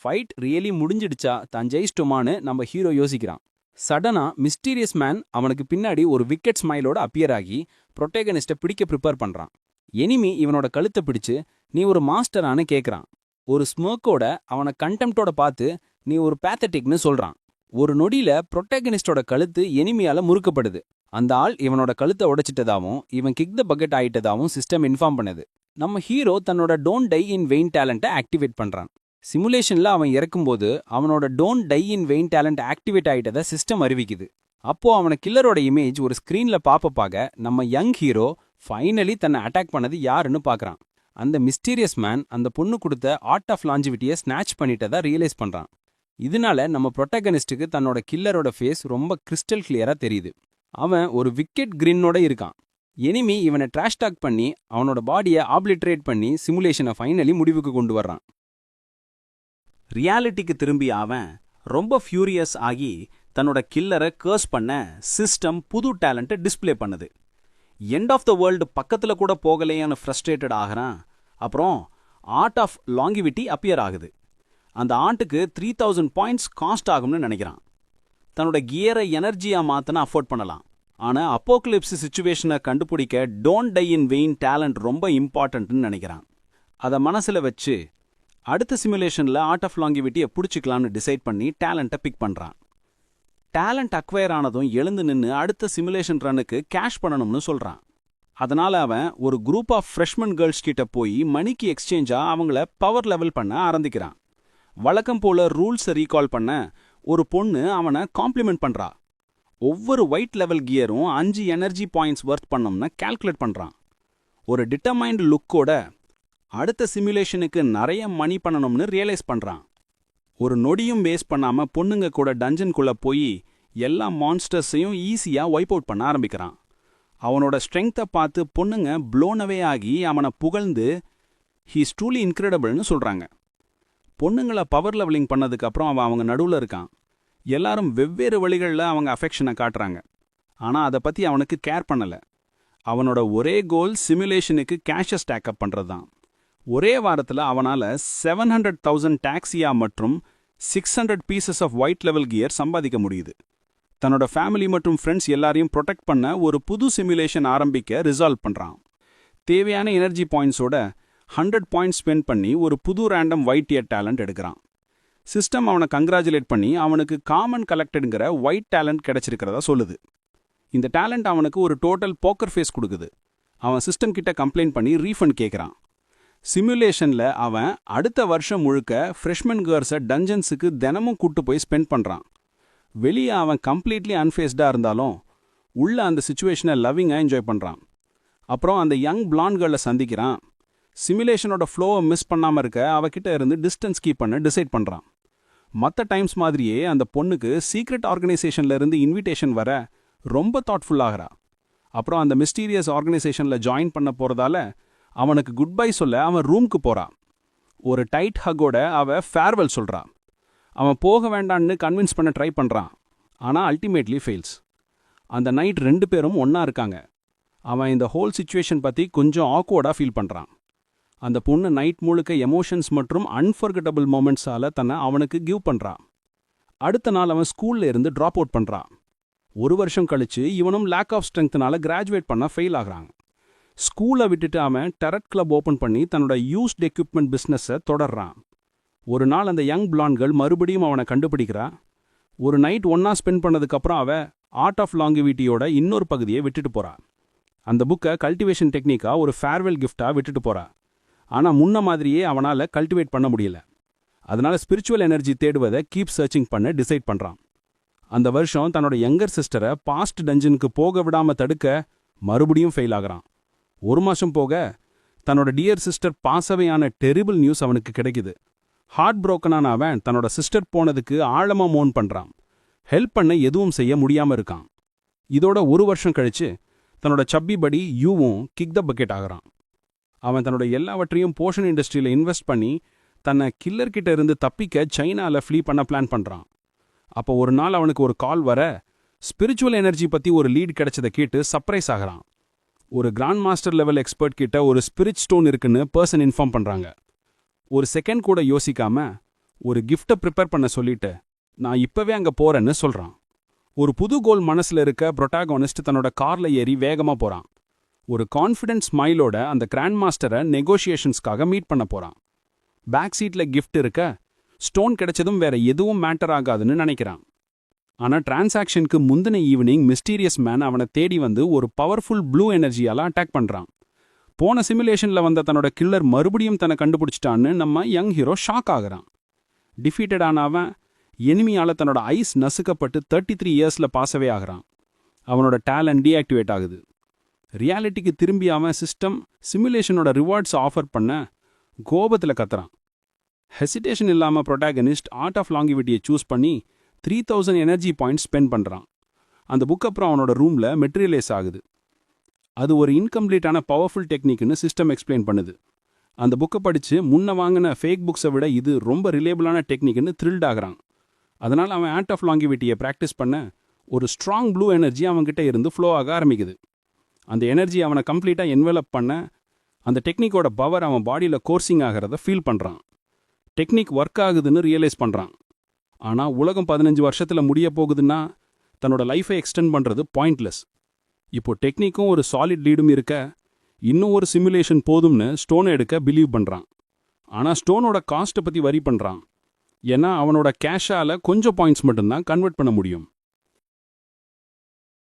ஃபைட் ரியலி முடிஞ்சிடுச்சா, தான் ஜெயிச்சிட்டோமான்னு நம்ம ஹீரோ யோசிக்கிறான். சடனா மிஸ்டீரியஸ் மேன் அவனுக்கு பின்னாடி ஒரு விக்கெட் ஸ்மைலோட அப்பியர் ஆகி புரோட்டகனிஸ்ட்டை பிடிக்க ப்ரிப்பேர் பண்றான். எனிமி இவனோட கழுத்தை பிடிச்சு நீ ஒரு மாஸ்டரானு கேட்குறான். ஒரு ஸ்மோக்கோட அவனை கண்டெம்ட்டோட பார்த்து நீ ஒரு பேத்தட்டிக்னு சொல்றான். ஒரு நொடியில புரோட்டகனிஸ்டோட கழுத்து எனிமியால முறுக்கப்படுது. அந்த ஆள் இவனோட கழுத்தை உடைச்சிட்டதாவும் இவன் கிக் த பக்கெட் ஆயிட்டதாவும் சிஸ்டம் இன்ஃபார்ம் பண்ணுது. நம்ம ஹீரோ தன்னோட டோன்ட் டை இன் வெயின் டேலண்ட்டை ஆக்டிவேட் பண்றான். சிமுலேஷன்ல அவன் இறக்கும்போது அவனோட don't die in vain talent activate ஆயிட்டதை சிஸ்டம் அறிவிக்குது. அப்போ அவன கில்லரோட இமேஜ் ஒரு ஸ்கிரீன்ல பாக்க நம்ம யங் ஹீரோ ஃபைனலி தன்னை அட்டாக் பண்ணது யாருன்னு பார்க்கறான். அந்த மிஸ்டீரியஸ் மேன் அந்த பொண்ணு கொடுத்த ஆர்ட் ஆஃப் லாஞ்சிவிட்டியை ஸ்நாச் பண்ணிட்டதா ரியலைஸ் பண்றான். இதனால நம்ம புரோட்டகனிஸ்டுக்கு தன்னோட கில்லரோட ஃபேஸ் ரொம்ப கிறிஸ்டல் கிளியரா தெரியுது. அவன் ஒரு விக்கெட் கிரின்னோட இருக்கான். எனிமி இவனை ட்ராஷ் டாக் பண்ணி அவனோட பாடியை ஆப்லிட்ரேட் பண்ணி சிமுலேஷனை ஃபைனலி முடிவுக்கு கொண்டு வர்றான். ரியாலிட்டிக்கு திரும்பி அவன் ரொம்ப ஃபியூரியஸ் ஆகி தன்னோட கில்லரை கர்ஸ் பண்ண சிஸ்டம் புது டேலண்ட்டை டிஸ்ப்ளே பண்ணுது. எண்ட் ஆஃப் த வேர்ல்டு பக்கத்துல கூட போகலையான்னு ஃப்ரஸ்ட்ரேட்டட் ஆகிறான். அப்புறம் ஆர்ட் ஆஃப் லாங்கிவிட்டி அப்பியர் ஆகுது. அந்த ஆண்ட்டுக்கு 3000 பாயிண்ட்ஸ் காஸ்ட் ஆகும்னு நினைக்கிறான். தன்னோட கியரை எனர்ஜியா மாத்தன அஃபோர்ட் பண்ணலாம். ஆனா அப்போக்லிப்ஸ் சிச்சுவேஷனை கண்டுபிடிக்க don't die in vain talent ரொம்ப இம்பார்ட்டன்ட்னு நினைக்கிறான். அதை மனசுல வச்சு அடுத்த சிமுலேஷன்ல ஆர்ட் ஆஃப் லாங்கிவிட்டியை பிடிச்சிக்கலாம்னு டிசைட் பண்ணி டேலண்ட்டை பிக் பண்றான். டேலண்ட் அக்வயர் ஆனதும் எழுந்து நின்று அடுத்த சிமுலேஷன் ரன்னுக்கு கேஷ் பண்ணணும்னு சொல்றான். அதனால அவன் ஒரு குரூப் ஆஃப் ஃப்ரெஷ்மன் கேர்ள்ஸ் கிட்ட போய் மணிக்கு எக்ஸ்சேஞ்சா அவங்கள பவர் லெவல் பண்ண ஆரம்பிக்கிறான். வழக்கம் போல ரூல்ஸை ரீகால் பண்ண ஒரு பொண்ணு அவனை காம்ப்ளிமெண்ட் பண்றா. ஒவ்வொரு ஒயிட் லெவல் கியரும் 5 எனர்ஜி பாயிண்ட்ஸ் ஒர்த் பண்ணோம்னு கால்குலேட் பண்றான். ஒரு டிட்டர்மைண்ட் லுக்கோட அடுத்த சிமுலேஷனுக்கு நிறைய மணி பண்ணணும்னு ரியலைஸ் பண்றான். ஒரு நொடியும் வேஸ்ட் பண்ணாம பொண்ணுங்க கூட டஞ்சனுக்குள்ள போய் எல்லா மான்ஸ்டர்ஸையும் ஈஸியா வைப் அவுட் பண்ண ஆரம்பிக்கிறான். அவனோட ஸ்ட்ரெங்த்தை பார்த்து பொண்ணுங்க ப்ளோனவே ஆகி அவனை புகழ்ந்து ஹீஸ் ட்ரூலி இன்க்ரெடிபிள்னு சொல்றாங்க. பொண்ணுங்களை பவர் லெவலிங் பண்ணதுக்கு அப்புறம் அவன் அவங்க நடுவில் இருக்கான். எல்லாரும் வெவ்வேறு வழிகளில் அவங்க அஃபெக்ஷனை காட்டுறாங்க. ஆனால் அதை பற்றி அவனுக்கு கேர் பண்ணலை. அவனோட ஒரே கோல் சிமுலேஷனுக்கு கேஷை ஸ்டாக்அப் பண்ணுறது தான். ஒரே வாரத்தில் அவனால் 700,000 டாக்ஸியா மற்றும் 600 pieces of white level gear சம்பாதிக்க முடியுது. தன்னோட ஃபேமிலி மற்றும் ஃப்ரெண்ட்ஸ் எல்லாரையும் ப்ரொடெக்ட் பண்ண ஒரு புது சிமுலேஷன் ஆரம்பிக்க ரிசால்வ் பண்ணுறான். தேவையான எனர்ஜி பாயிண்ட்ஸோட 100 பாயிண்ட்ஸ் ஸ்பெண்ட் பண்ணி ஒரு புது ரேண்டம் ஒயிட் இயர் டேலண்ட் எடுக்கிறான். சிஸ்டம் அவனை கங்க்ராச்சுலேட் பண்ணி அவனுக்கு காமன் கலெக்டடுங்கிற ஒயிட் டேலண்ட் கிடைச்சிருக்கிறதா சொல்லுது. இந்த டேலண்ட் அவனுக்கு ஒரு டோட்டல் போக்கர் ஃபேஸ் கொடுக்குது. அவன் சிஸ்டம் கிட்ட கம்ப்ளைண்ட் பண்ணி ரீஃபண்ட் கேட்குறான். சிமுலேஷன்ல அவன் அடுத்த வருஷம் முழுக்க ஃப்ரெஷ்மன் கேர்ள்ஸை டஞ்சன்ஸுக்கு தினமும் கூட்டு போய் ஸ்பெண்ட் பண்ணுறான். வெளியே அவன் கம்ப்ளீட்லி அன்ஃபேஸ்டாக இருந்தாலும் உள்ள அந்த சிச்சுவேஷனை லவ்விங்காக என்ஜாய் பண்ணுறான். அப்புறம் அந்த யங் பிளாண்ட்களை சந்திக்கிறான். சிமுலேஷனோட ஃப்ளோவை மிஸ் பண்ணாமல் இருக்க அவகிட்ட இருந்து டிஸ்டன்ஸ் கீப் பண்ண டிசைட் பண்ணுறான். மற்ற டைம்ஸ் மாதிரியே அந்த பொண்ணுக்கு சீக்ரெட் ஆர்கனைசேஷன்ல இருந்து இன்விடேஷன் வர ரொம்ப தாட்ஃபுல்லாகிறா. அப்புறம் அந்த மிஸ்டீரியஸ் ஆர்கனைசேஷனில் ஜாயின் பண்ண போகிறதால அவனுக்கு குட் பை சொல்ல அவன் ரூம்க்கு போகிறான். ஒரு டைட் ஹக்கோட அவ ஃபேர்வெல் சொல்கிறான். அவன் போக வேண்டான்னு கன்வின்ஸ் பண்ண ட்ரை பண்ணுறான். ஆனால் அல்டிமேட்லி ஃபெயில்ஸ். அந்த நைட் 2 பேரும் ஒன்றா இருக்காங்க. அவன் இந்த ஹோல் சிச்சுவேஷன் பற்றி கொஞ்சம் ஆக்வர்டாக ஃபீல் பண்ணுறான். அந்த பொண்ணு நைட் முழுக்க எமோஷன்ஸ் மற்றும் அன்ஃபர்கட்டபிள் மொமெண்ட்ஸால் தன்னை அவனுக்கு கிவ் பண்ணுறான். அடுத்த நாள் அவன் ஸ்கூல்ல இருந்து ட்ராப் அவுட் பண்ணுறான். 1 வருஷம் கழிச்சு இவனும் லேக் ஆஃப் ஸ்ட்ரென்த்னால கிராஜுவேட் பண்ண ஃபெயில் ஆகுறாங்க. ஸ்கூலை விட்டுட்டு அவன் டெரட் கிளப் ஓப்பன் பண்ணி தன்னோட யூஸ்ட் எக்யூப்மெண்ட் பிஸ்னஸை தொடர்றான். ஒரு நாள் அந்த யங் பிளாண்ட்கள் மறுபடியும் அவனை கண்டுபிடிக்கிறா. ஒரு நைட் ஒன்னா ஸ்பெண்ட் பண்ணதுக்கப்புறம் அவ ஆர்ட் ஆஃப் லாங்கிவிட்டியோட இன்னொரு பகுதியை விட்டுட்டு போறா. அந்த புக்கை கல்டிவேஷன் டெக்னிக்கா ஒரு ஃபேர்வெல் கிஃப்டா விட்டுட்டு போறா. ஆனா முன்ன மாதிரியே அவனால கல்டிவேட் பண்ண முடியல. அதனால ஸ்பிரிச்சுவல் எனர்ஜி தேடுவதை கீப் சர்ச்சிங் பண்ண டிசைட் பண்றான். அந்த வருஷம் தன்னோட யங்கர் சிஸ்டரை பாஸ்ட் டஞ்சனுக்கு போக விடாம தடுக்க மறுபடியும் ஃபெயில் ஆகுறான். 1 மாசம் போக தன்னோட டியர் சிஸ்டர் பாசவையான டெரிபிள் நியூஸ் அவனுக்கு கிடைக்குது. ஹார்ட் புரோக்கனான அவன் தன்னோட சிஸ்டர் போனதுக்கு ஆழமா மோன் பண்றான். ஹெல்ப் பண்ண எதுவும் செய்ய முடியாம இருக்கான். இதோட 1 வருஷம் கழிச்சு தன்னோட சப்பி படி யூவும் கிக் த பக்கெட் ஆகிறான். அவன் தன்னோட எல்லாவற்றையும் போஷன் இண்டஸ்ட்ரியில இன்வெஸ்ட் பண்ணி தன்னை கில்லர்கிட்ட இருந்து தப்பிக்க சைனால ஃப்ளீ பண்ண பிளான் பண்றான். அப்போ ஒரு நாள் அவனுக்கு ஒரு கால் வர ஸ்பிரிச்சுவல் எனர்ஜி பத்தி ஒரு லீட் கிடைச்சதை கேட்டு சர்ப்ரைஸ் ஆகிறான். ஒரு கிராண்ட் மாஸ்டர் லெவல் எக்ஸ்பர்ட் கிட்ட ஒரு ஸ்பிரிட் ஸ்டோன் இருக்குன்னு பர்சன் இன்ஃபார்ம் பண்றாங்க. ஒரு செகண்ட் கூட யோசிக்காம ஒரு கிஃப்டை ப்ரிப்பேர் பண்ண சொல்லிட்டு நான் இப்பவே அங்க போறேன்னு சொல்றான். ஒரு புது கோல் மனசுல இருக்க புரோட்டாகோனிஸ்ட் தன்னோட கார்ல ஏறி வேகமா போறான். ஒரு கான்ஃபிடன்ஸ் ஸ்மைலோட அந்த கிராண்ட் மாஸ்டரை நெகோஷியேஷன்ஸ்க்காக மீட் பண்ண போறான். பேக் சீட்ல கிஃப்ட் இருக்க ஸ்டோன் கிடைச்சதும் வேற எதுவும் மேட்டர் ஆகாதுன்னு நினைக்கிறான். ஆனா டிரான்சாக்ஷனுக்கு முந்தின ஈவினிங் மிஸ்டீரியஸ் மேன் அவனை தேடி வந்து ஒரு பவர்ஃபுல் ப்ளூ எனர்ஜியால அட்டாக் பண்றான். போன சிமுலேஷன்ல வந்த தன்னோட கில்லர் மறுபடியும் தன்னை கண்டுபிடிச்சிட்டான்னு நம்ம யங் ஹீரோ ஷாக் ஆகுறான். டிஃபீட்டட் ஆன அவன் எனிமியால தன்னோட ஐஸ் நசுக்கப்பட்டு 33 இயர்ஸ்ல பாசவே ஆகுறான். அவனோட டேலண்ட் டீஆக்டிவேட் ஆகுது. ரியாலிட்டிக்கு திரும்பி அவன் சிஸ்டம் சிமுலேஷனோட ரிவார்ட்ஸ் ஆஃபர் பண்ண கோபத்தில் கத்துறான். ஹெசிடேஷன் இல்லாம புரோட்டாகனிஸ்ட் ஆர்ட் ஆஃப் லாங்கிவிட்டியை சூஸ் பண்ணி 3000 எனர்ஜி பாயிண்ட்ஸ் ஸ்பெண்ட் பண்றான். அந்த புக் அப்புறம் அவனோட ரூம்ல மெட்டீரியலைஸ் ஆகுது. அது ஒரு இன்கம்ப்ளீட்டான பவர்ஃபுல் டெக்னிக்னு சிஸ்டம் எக்ஸ்பிளைன் பண்ணுது. அந்த புக்கை படிச்சு முன்ன வாங்கின ஃபேக் புக்ஸை விட இது ரொம்ப ரிலேபிளான டெக்னிக்னு த்ரில்ட் ஆகுறான். அதனால அவன் ஆர்ட் ஆஃப் லாங்கிவிட்டியை ப்ராக்டிஸ் பண்ண ஒரு ஸ்ட்ராங் ப்ளூ எனர்ஜி அவன்கிட்ட இருந்து ஃப்ளோ ஆக ஆரம்பிக்குது. அந்த எனர்ஜி அவனை கம்ப்ளீட்டாக என்வெலப் பண்ண அந்த டெக்னிக்கோட பவர் அவன் பாடியில் கோர்சிங் ஆகிறத ஃபீல் பண்ணுறான். டெக்னிக் ஒர்க் ஆகுதுன்னு ரியலைஸ் பண்ணுறான். ஆனால் உலகம் 15 வருஷத்தில் முடிய போகுதுன்னா தன்னோட லைஃபை எக்ஸ்டெண்ட் பண்ணுறது பாயிண்ட்லெஸ். இப்போ டெக்னிக்கும் ஒரு சாலிட் லீடும் இருக்க இன்னும் ஒரு சிமுலேஷன் போதும்னு ஸ்டோனை எடுக்க பிலீவ் பண்ணுறான். ஆனால் ஸ்டோனோட காஸ்ட்டை பற்றி வரி பண்ணுறான். ஏன்னா அவனோட கேஷால கொஞ்சம் பாயிண்ட்ஸ் மட்டும்தான் கன்வெர்ட் பண்ண முடியும்.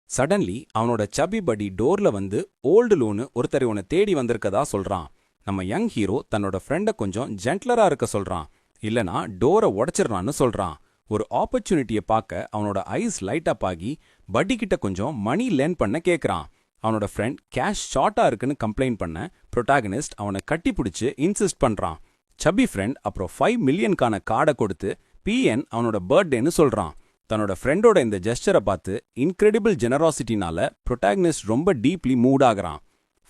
சடன்லி அவனோட சபி படி டோர்ல வந்து ஓல்டு லூனு ஒருத்தர் உன்னை தேடி வந்திருக்கதா சொல்றான். நம்ம யங் ஹீரோ தன்னோட ஃப்ரெண்டை கொஞ்சம் ஜென்ட்லரா இருக்க சொல்றான். இல்லனா டோரை உடைச்சிடறான்னு சொல்றான். ஒரு ஆப்பர்ச்சுனிட்டியை பார்க்க அவனோட ஐஸ் லைட் அப் ஆகி பட்டி கிட்ட கொஞ்சம் மணி லேர்ன் பண்ண கேட்குறான். அவனோட ஃப்ரெண்ட் கேஷ் ஷார்ட்டா இருக்குன்னு கம்ப்ளைண்ட் பண்ண புரோட்டாகனிஸ்ட் அவனை கட்டி பிடிச்சு இன்சிஸ்ட் பண்றான். சபி ஃப்ரெண்ட் அப்புறம் 5 மில்லியனுக்கான கார்டை கொடுத்து PN அவனோட பர்த்டேன்னு சொல்றான். தன்னோட ஃப்ரெண்டோட இந்த ஜெஸ்டரை பார்த்து இன்க்ரெடிபிள் ஜெனராசிட்டினால புரோட்டாகனிஸ்ட் ரொம்ப டீப்லி மூட் ஆகுறான்.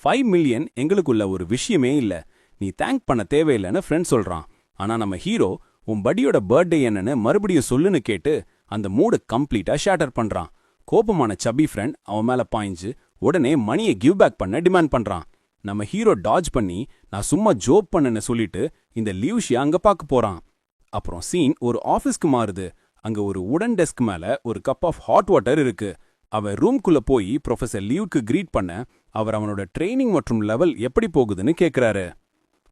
5 மில்லியன் எங்களுக்குள்ள ஒரு விஷயமே இல்ல, நீ தேங்க் பண்ண தேவையில்லைன்னு ஃப்ரெண்ட் சொல்றான். ஆனா நம்ம ஹீரோ உன் படியோட பர்த்டே என்னன்னு மறுபடியும் சொல்லுன்னு கேட்டு அந்த மூடு கம்ப்ளீட்டா ஷேட்டர் பண்றான். கோபமான சபி ஃப்ரெண்ட் அவன் மேல பாய்ஞ்சு உடனே மணியை கிவ் பேக் பண்ண டிமாண்ட் பண்றான். நம்ம ஹீரோ டாஜ் பண்ணி நான் சும்மா ஜோப் பண்ணேன்னு சொல்லிட்டு இந்த லியூஷியா அங்க பார்க்க போறான். அப்புறம் சீன் ஒரு ஆஃபீஸ்க்கு மாறுது. அங்க ஒரு உடன் டெஸ்க் மேல ஒரு கப் ஆஃப் ஹாட் வாட்டர் இருக்கு. அவன் ரூம்குள்ள போய் ப்ரொஃபசர் லியூக்கு கிரீட் பண்ண அவர் அவனோட ட்ரைனிங் மற்றும் லெவல் எப்படி போகுதுன்னு கேட்கிறாரு.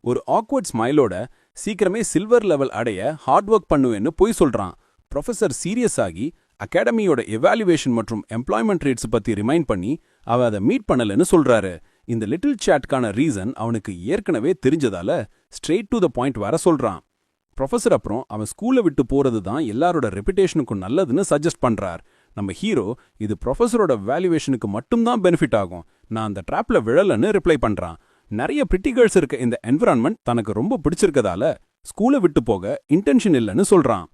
ஒரு ஆக்வர்ட் ஸ்மைலோட சீக்கிரமே சில்வர் லெவல் அடைய ஹார்ட் ஒர்க் பண்ணுவேன்னு போய் சொல்றான். ப்ரொஃபசர் சீரியஸ் ஆகி அகாடமியோட எவாலுவேஷன் மற்றும் எம்ப்ளாய்மெண்ட் ரேட்ஸ் பத்தி ரிமைண்ட் பண்ணி அவ அதை மீட் பண்ணலன்னு சொல்றாரு. இந்த லிட்டில் சாட்கான ரீசன் அவனுக்கு ஏற்கனவே தெரிஞ்சதால ஸ்ட்ரெயிட் டு த பாயிண்ட் வர சொல்றான். ப்ரொஃபசர் அப்புறம் அவன் ஸ்கூலை விட்டு போறது தான் எல்லாரோட ரெப்புடேஷனுக்கும் நல்லதுன்னு சஜஸ்ட் பண்றார். நம்ம ஹீரோ இது ப்ரொஃபஸரோட வேல்யூவேஷனுக்கு மட்டும்தான் பெனிஃபிட் ஆகும், நான் அந்த ட்ராப்ல விழலன்னு ரிப்ளை பண்றான். நிறைய பிரிட்டி கேர்ள்ஸ் இருக்க இந்த என்விரான்மெண்ட் தனக்கு ரொம்ப பிடிச்சிருக்கதால ஸ்கூலை விட்டு போக இன்டென்ஷன் இல்லைன்னு சொல்றான்.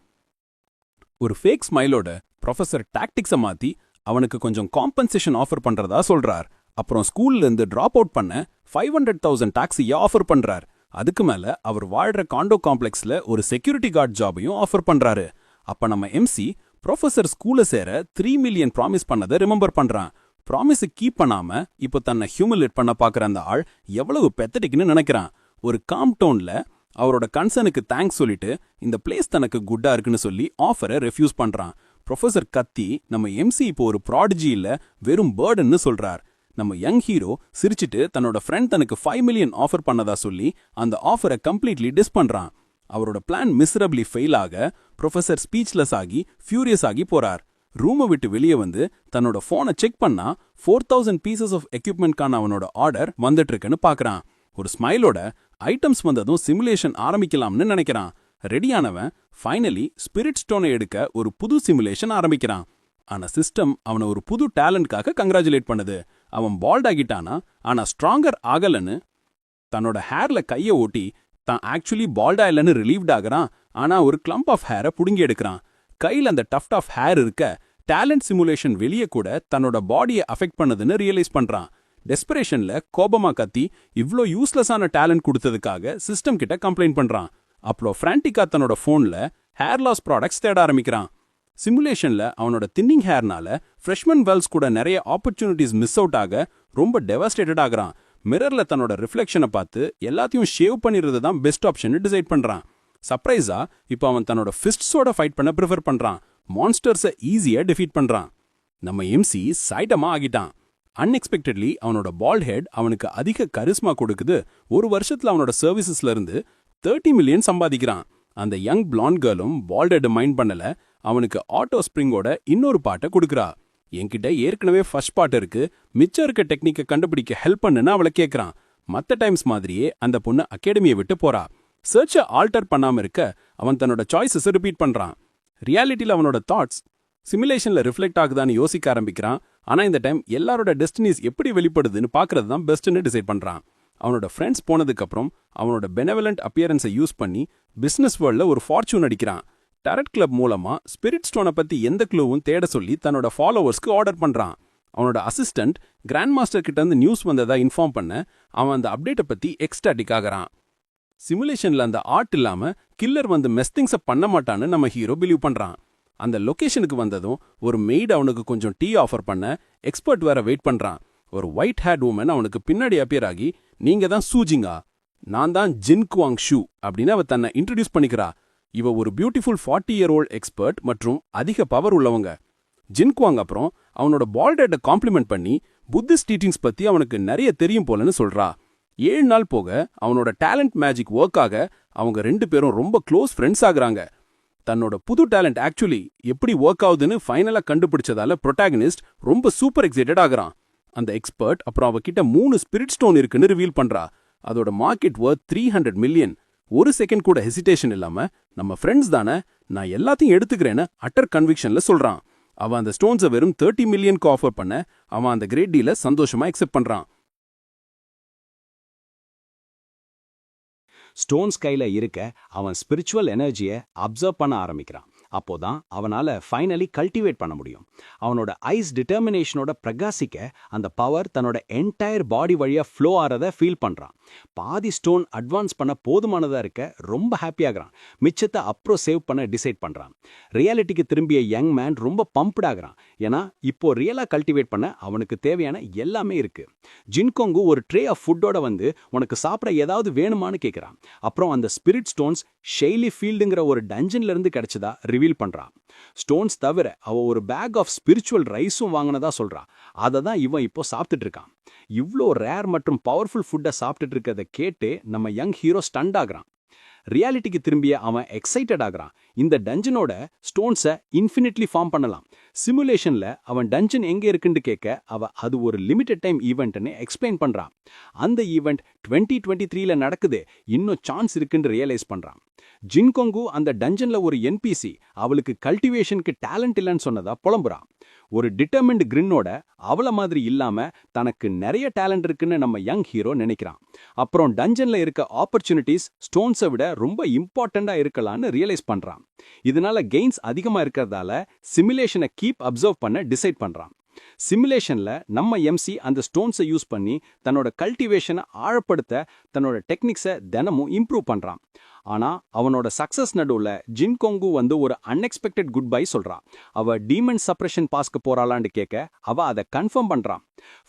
ஒரு ஃபேக் ஸ்மைலோட ப்ரொஃபசர் டாக்டிக்ஸை மாத்தி அவனுக்கு கொஞ்சம் காம்பன்சேஷன் ஆஃபர் பண்றதா சொல்றார். அப்புறம் ஸ்கூல்ல இருந்து டிராப் அவுட் பண்ண 500,000 டாக்ஸியை ஆஃபர் பண்றார். அதுக்கு மேல அவர் வாழ்ற காண்டோ காம்ப்ளெக்ஸ்ல ஒரு செக்யூரிட்டி கார்டு ஜாபையும் ஆஃபர் பண்றாரு. அப்ப நம்ம எம்சி ப்ரொஃபசர் ஸ்கூல்ல சேர 3 மில்லியன் ப்ராமிஸ் பண்ணதை ரிமெம்பர் பண்றான். ப்ராமிஸை கீப் பண்ணாம இப்போ தன்னை ஹியூமிலேட் பண்ண பாக்குற அந்த ஆள் எவ்வளவு பெத்தட்டிக்னு நினைக்கிறான். ஒரு காம் டோன்ல அவரோட கன்சர்னுக்கு தேங்க்ஸ் சொல்லிட்டு இந்த பிளேஸ் தனக்கு குட்டா இருக்குன்னு சொல்லி ஆஃபரை ரெஃப்யூஸ் பண்றான். ப்ரொஃபசர் கத்தி நம்ம எம்சி இப்போ ஒரு ப்ராடிஜி இல்ல வெறும் பேர்டுன்னு சொல்றார். நம்ம யங் ஹீரோ சிரிச்சிட்டு தன்னோட ஃப்ரெண்ட் தனக்கு 5 மில்லியன் ஆஃபர் பண்ணதா சொல்லி அந்த ஆஃபரை கம்ப்ளீட்லி டிஸ் பண்றான். அவரோட பிளான் மிசரபிளி ஃபெயில் ஆக ப்ரொஃபசர் ஸ்பீச்லெஸ் ஆகி ஃபியூரியஸ் ஆகி போறார். ரூமை விட்டு வெளியே வந்து தன்னோட போனை செக் பண்ணா 4000 பீசஸ் ஆஃப் எக்யூப்மெண்ட்கான அவனோட ஆர்டர் வந்துட்டு இருக்குன்னு பாக்குறான். ஒரு ஸ்மைலோட ஐட்டம்ஸ் வந்ததும் சிமுலேஷன் ஆரம்பிக்கலாம்னு நினைக்கிறான். ரெடியானவன் ஃபைனலி ஸ்பிரிட் ஸ்டோனை எடுக்க ஒரு புது சிமுலேஷன் ஆரம்பிக்கிறான். ஆனா சிஸ்டம் அவனை ஒரு புது டேலண்ட்காக கங்க்ராச்சுலேட் பண்ணுது. அவன் பால்ட் ஆகிட்டானா ஆனா ஸ்ட்ராங்கர் ஆகலன்னு தன்னோட ஹேர்ல கையை ஓட்டி தான் ஆக்சுவலி பால்டா இல்லைன்னு ரிலீவ்ட் ஆகுறான். ஆனா ஒரு கிளம்ப் ஆஃப் ஹேரை புடுங்கி எடுக்கிறான். கையில் அந்த டஃப்ட் ஆஃப் ஹேர் இருக்க டேலண்ட் சிமுலேஷன் வெளியே கூட தன்னோட பாடியை அஃபெக்ட் பண்ணுதுன்னு ரியலைஸ் பண்றான். டெஸ்பரேஷன்ல கோபமா கத்தி இவ்ளோ யூஸ்லெஸ்ஸான டேலண்ட் கொடுத்ததுக்காக சிஸ்டம் கிட்ட கம்ப்ளைண்ட் பண்றான். அப்புறம் பிரான்டிகா தன்னோட போன்ல ஹேர் லாஸ் ப்ராடக்ட்ஸ் தேட ஆரம்பிக்கிறான். சிமுலேஷன்ல அவனோட தின்னிங் ஹேர்னால ஃப்ரெஷ்மன் வெல்ஸ் கூட நிறைய ஆப்பர்ச்சுனிட்டிஸ் மிஸ் அவுட் ஆக ரொம்ப டெவாஸ்டேட்டட் ஆகுறான். மிரர்ல தன்னோட ரிஃப்ளெக்ஷனை பார்த்து எல்லாத்தையும் ஷேவ் பண்ணிடுறது தான் பெஸ்ட் ஆப்ஷன் டிசைட் பண்றான். சர்ப்ரைஸா இப்போ அவன் தன்னோட ஃபிஸ்ட்ஸோட ஃபைட் பண்ண ப்ரிஃபர் பண்றான். மான்ஸ்டர்ஸை ஈஸியா டிஃபீட் பண்றான். நம்ம எம்சி சைட்டமா ஆகிட்டான். அன்எக்ஸ்பெக்டட்லி அவனோட பால்ட் ஹெட் அவனுக்கு அதிக கரிஸ்மா கொடுக்குது. ஒரு வருஷத்துல அவனோட சர்வீசஸ்ல இருந்து 30 மில்லியன் சம்பாதிக்கிறான். அந்த யங் பிளாண்ட் கேர்ளும் பால்ட் ஹெட் மைண்ட் பண்ணல. அவனுக்கு ஆட்டோ ஸ்ப்ரிங்கோட இன்னொரு பாட்டை கொடுக்குறா. என்கிட்ட ஏற்கனவே ஃபர்ஸ்ட் பாட்டு இருக்கு, மிச்சம் இருக்க டெக்னிக்கை கண்டுபிடிக்க ஹெல்ப் பண்ணுன்னு அவளை கேட்கறான். மற்ற டைம்ஸ் மாதிரியே அந்த பொண்ணு அகாடமியை விட்டு போறா. சர்ச்சை ஆல்டர் பண்ணாம இருக்க அவன் தன்னோட சாய்ஸஸ் ரிப்பீட் பண்றான். ரியாலிட்டியில் அவனோட தாட்ஸ் சிமுலேஷன்ல ரிஃப்ளெக்ட் ஆகுதான்னு யோசிக்க ஆரம்பிக்கிறான். ஆனா இந்த டைம் எல்லாரோட டெஸ்டினிஸ் எப்படி வெளிப்படுதுன்னு பாக்குறது தான் பெஸ்ட்னு டிசைட் பண்றான். அவனோட ஃப்ரெண்ட்ஸ் போனதுக்கு அப்புறம் அவனோட பெனவலண்ட் அப்பியரன்ஸை யூஸ் பண்ணி பிசினஸ் வேர்ல்ட்ல ஒரு ஃபார்ச்சூன் அடிக்கிறான். டேரட் கிளப் மூலமா ஸ்பிரிட் ஸ்டோனை பத்தி எந்த க்ளூவும் தேட சொல்லி தன்னோட ஃபாலோவர்ஸ்க்கு ஆர்டர் பண்றான். அவனோட அசிஸ்டன்ட் கிராண்ட் மாஸ்டர் கிட்ட இருந்து நியூஸ் வந்ததா இன்ஃபார்ம் பண்ண அவன் அந்த அப்டேட்டை பத்தி எக்ஸ்டாட்டிக் ஆகிறான். சிமுலேஷன்ல அந்த ஆர்ட் இல்லாம கில்லர் வந்து மெஸ்திங்ஸை பண்ண மாட்டான்னு நம்ம ஹீரோ பிலீவ் பண்றான். அந்த லொகேஷனுக்கு வந்ததும் ஒரு மெய்ட் அவனுக்கு கொஞ்சம் டீ ஆஃபர் பண்ண எக்ஸ்பர்ட் வேற வெயிட் பண்றான். ஒரு ஒயிட் ஹேட் உமன் அவனுக்கு பின்னாடி அப்பியர் ஆகி நீங்க தான் சூஜிங்கா, நான் தான் ஜின் குவாங் ஷூ அப்படின்னு அவ தன்னை இன்ட்ரடியூஸ் பண்ணிக்கிறா. இவ ஒரு பியூட்டிஃபுல் 40-year-old எக்ஸ்பர்ட் மற்றும் அதிக பவர் உள்ளவங்க. ஜின் குவாங் அப்புறம் அவனோட பால்டேட்டை காம்ப்ளிமெண்ட் பண்ணி புத்திஸ்ட் டீச்சிங்ஸ் பத்தி அவனுக்கு நிறைய தெரியும் போலன்னு சொல்றா. 7 நாள் போக அவனோட டேலண்ட் மேஜிக் ஒர்க் ஆக அவங்க 2 பேரும் ரொம்ப க்ளோஸ் ஃப்ரெண்ட்ஸ் ஆகுறாங்க. தன்னோட புது டேலண்ட் ஆக்சுவலி எப்படி ஒர்க் ஆகுதுன்னு ஃபைனலா கண்டுபிடிச்சதால ப்ரொட்டாகனிஸ்ட் ரொம்ப சூப்பர் எக்ஸைட்டட் ஆகுறான். அந்த எக்ஸ்பர்ட் அப்புறம் அவகிட்ட 3 ஸ்பிரிட் ஸ்டோன் இருக்குன்னு ரிவீல் பண்றா. அதோட மார்க்கெட் வர்த் 300 மில்லியன். ஒரு செகண்ட் கூட ஹெசிடேஷன் இல்லாம நம்ம ஃப்ரெண்ட்ஸ் தானே, நான் எல்லாத்தையும் எடுத்துக்கிறேன்னு அட்டர் கன்விக்ஷன்ல சொல்றான். அவன் அந்த ஸ்டோன்ஸை வெறும் 30 மில்லியனுக்கு ஆஃபர் பண்ண அவன் அந்த கிரேட் டீல சந்தோஷமா அக்செப்ட் பண்றான். ஸ்டோன்ஸ் கையில இருக்க அவன் ஸ்பிரிச்சுவல் எனர்ஜியை அப்சர்வ் பண்ண ஆரம்பிக்கிறான். அப்போதான் அவனால ஃபைனலி கல்டிவேட் பண்ண முடியும். அவனோட ஐஸ் டிட்டர்மினேஷனோட பிரகாசிக்க அந்த பவர் தன்னோட என்டையர் பாடி வழியா ஃப்ளோ ஆறத ஃபீல் பண்றான். பாதி ஸ்டோன் அட்வான்ஸ் பண்ண போதுமானதா இருக்க ரொம்ப ஹாப்பியாகிறான். மிச்சத்தை அப்புறம் சேவ் பண்ண டிசைட் பண்றான். ரியாலிட்டிக்கு திரும்பிய யங் மேன் ரொம்ப பம்ப்ட் ஆகிறான். ஏன்னா இப்போ ரியலா கல்டிவேட் பண்ண அவனுக்கு தேவையான எல்லாமே இருக்கு. ஜின்கோங்கு ஒரு ட்ரே ஆஃப் ஃபுட்டோட வந்து உனக்கு சாப்பிட ஏதாவது வேணுமான்னு கேட்கிறான். அப்புறம் அந்த ஸ்பிரிட் ஸ்டோன்ஸ் ஷெய்லி ஃபீல்டுங்கிற ஒரு டஞ்சன்ல இருந்து கிடைச்சதா ரிவீல் பண்றான். ஸ்டோன்ஸ் தவிர அவ ஒரு பேக் ஆஃப் ஸ்பிரிச்சுவல் ரைஸும் வாங்கினதா சொல்றா. அதை தான் இவன் இப்போ சாப்பிட்டுட்டு இருக்கான். இவ்ளோ ரேர் மற்றும் பவர்ஃபுல் ஃபுட்டை சாப்பிட்டுட்டு இருக்கதை கேட்டு நம்ம யங் ஹீரோ ஸ்டண்ட் ஆகுறான். ரியாலிட்டிக்கு திரும்பிய அவன் எக்ஸைட்டட் ஆகுறான். இந்த டஞ்சனோட ஸ்டோன்ஸை இன்ஃபினிட்லி ஃபார்ம் பண்ணலாம். சிமுலேஷன்ல அவன் டஞ்சன் எங்க இருக்குன்னு கேட்க அது ஒரு லிமிடெட் டைம் ஈவெண்ட்னு எக்ஸ்பிளைன் பண்றான். அந்த ஈவெண்ட் 2023ல நடக்குது, இன்னும் சான்ஸ் இருக்குன்னு ரியலைஸ் பண்றான். ஜின்கொங்கு அந்த டஞ்சன்ல ஒரு என்பிசி அவளுக்கு கல்டிவேஷனுக்கு டேலண்ட் இல்லைன்னு சொன்னதா புலம்புறான். ஒரு டிட்டர்மின்ட் கிரின்னோட அவள மாதிரி இல்லாம தனக்கு நிறைய டேலண்ட் இருக்குன்னு நம்ம யங் ஹீரோ நினைக்கிறான். அப்புறம் டஞ்சன்ல இருக்க ஆப்பர்ச்சுனிட்டிஸ் ஸ்டோன்ஸை விட ரொம்ப இம்பார்ட்டண்டா இருக்கலாம்னு ரியலைஸ் பண்றான். இதனால கெயின்ஸ் அதிகமா இருக்கிறதால சிமுலேஷனை கீப் அப்சர்வ் பண்ண டிசைட் பண்றான். சிமுலேஷன்ல நம்ம எம்சி அந்த ஸ்டோன்ஸை யூஸ் பண்ணி தன்னோட கல்டிவேஷனை ஆழப்படுத்த தன்னோட டெக்னிக்ஸை தினமும் இம்ப்ரூவ் பண்றான். ஆனா அவனோட சக்சஸ் நடுவுல ஜின்கொங்கு ஒரு அன்எக்ஸ்பெக்டட் குட் பை சொல்றான். அவ டீமன் சப்ரஷன் பாஸ்க்கு போறாளான்னு கேட்க அதை கன்ஃபார்ம் பண்றான்.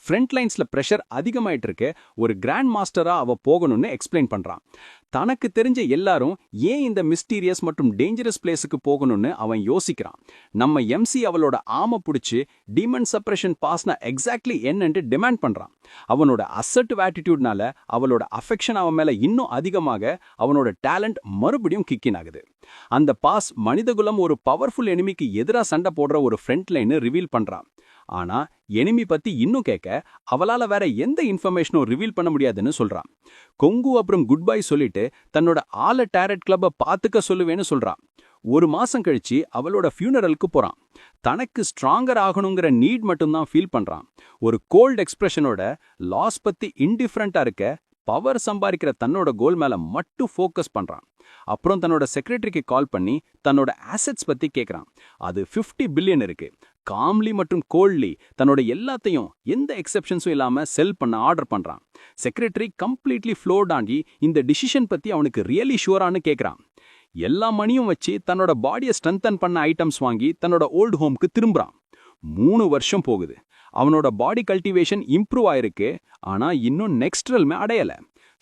ஃப்ரண்ட் லைன்ஸ்ல பிரஷர் அதிகமாயிட்டு இருக்கு, ஒரு கிராண்ட் மாஸ்டரா அவ போகணும்னு எக்ஸ்பிளைன் பண்றான். தனக்கு தெரிஞ்ச எல்லாரும் ஏன் இந்த மிஸ்டீரியஸ் மற்றும் டேஞ்சரஸ் பிளேஸுக்கு போகணும்னு அவன் யோசிக்கிறான். நம்ம எம்சி அவளோட ஆம புடிச்சு டீமன் சப்ரஷன் பாஸ்னா எக்ஸாக்ட்லி என்னன்னு டிமாண்ட் பண்றான். அவனோட அசர்ட்டிவ் ஆட்டிடியூட்னால அவளோட அஃபெக்ஷன் அவன் மேல இன்னும் அதிகமாக அவனோட டேலண்ட் மறுபடியும் கிக்கின் ஆகுது. அந்த பாஸ் மனிதகுலம் ஒரு பவர்ஃபுல் எனிமிக்கு எதிரா சண்டை போடுற ஒரு ஃப்ரண்ட் லைன் ரிவீல் பண்றான். ஆனா எனிமி பத்தி இன்னும் கேட்க அவளால வேற எந்த இன்ஃபர்மேஷனும் ரிவீல் பண்ண முடியாதுன்னு சொல்றான். கொங்கு அப்புறம் குட் பை சொல்லிட்டு தன்னோட ஆல டேரட் கிளப்பை பாத்துக்க சொல்லுவேன்னு சொல்றான். ஒரு மாசம் கழிச்சு அவளோட ஃபியூனரலுக்கு போறான். தனக்கு ஸ்ட்ராங்கர் ஆகணுங்கிற நீட் மட்டும்தான் ஃபீல் பண்றான். ஒரு கோல்ட் எக்ஸ்பிரஷனோட லாஸ் பத்தி இன்டிஃபரண்டா இருக்க பவர் சம்பாதிக்கிற தன்னோட கோல் மேல மட்டும் ஃபோக்கஸ் பண்றான். அப்புறம் தன்னோட செக்ரட்டரிக்கு கால் பண்ணி தன்னோட ஆசெட்ஸ் பத்தி கேட்கறான். அது 50 பில்லியன் இருக்கு. காம்லி மற்றும் கோல்ட்லி தன்னோட எல்லாத்தையும் எந்த எக்ஸெப்ஷன்ஸும் இல்லாம செல் பண்ண ஆர்டர் பண்றான். செக்ரட்டரி கம்ப்ளீட்லி ஃப்ளோர்ட் ஆகி இந்த டிசிஷன் பத்தி அவனுக்கு ரியலி ஷூரான்னு கேட்கறான். எல்லா மணியும் வச்சு தன்னோட பாடியை ஸ்ட்ரென்தன் பண்ண ஐட்டம்ஸ் வாங்கி தன்னோட ஓல்டு ஹோம்க்கு திரும்புறான். 3 வருஷம் போகுது. அவனோட பாடி கல்டிவேஷன் இம்ப்ரூவ் ஆயிருக்கு, ஆனா இன்னும் நெக்ஸ்ட் ரெல்மே அடையல.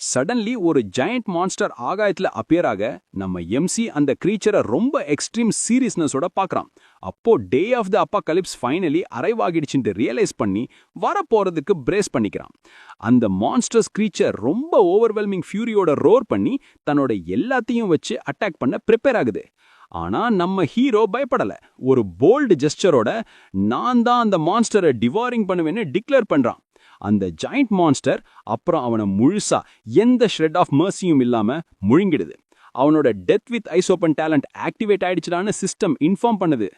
சடன்லி ஒரு ஜெயண்ட் மான்ஸ்டர் ஆகாயத்துல அப்பியர் ஆக நம்ம எம்சி அந்த கிரீச்சரை ரொம்ப எக்ஸ்ட்ரீம் சீரியஸ்னஸோட பார்க்கறான். அப்போ day of the apocalypse finally arrive ஆகிடுச்சுன்னு ரியலைஸ் பண்ணி வரப்போறதுக்கு பிரேஸ் பண்ணிக்கிறான். அந்த மான்ஸ்டர்ஸ் கிரீச்சர் ரொம்ப ஓவர்வெல்மிங் ஃபியூரியோட ரோர் பண்ணி தன்னோட எல்லாத்தையும் வச்சு அட்டாக் பண்ண ப்ரிப்பேர் ஆகுது. ஆனா நம்ம ஹீரோ பயப்படல. ஒரு போல்டு ஜெஸ்டரோட நான் தான் அந்த மான்ஸ்டரை டிவாரிங் பண்ணுவேன்னு டிக்ளேர் பண்றான். அந்த ஜாயிண்ட் மான்ஸ்டர் அப்புறம் அவனை முழுசா எந்த ஷ்ரெட் ஆஃப் மர்சியும் இல்லாம முழுங்கிடுது. அவனோட death with eyes open talent activate ஆயிடுச்சுடான்னு சிஸ்டம் இன்ஃபார்ம் பண்ணுது.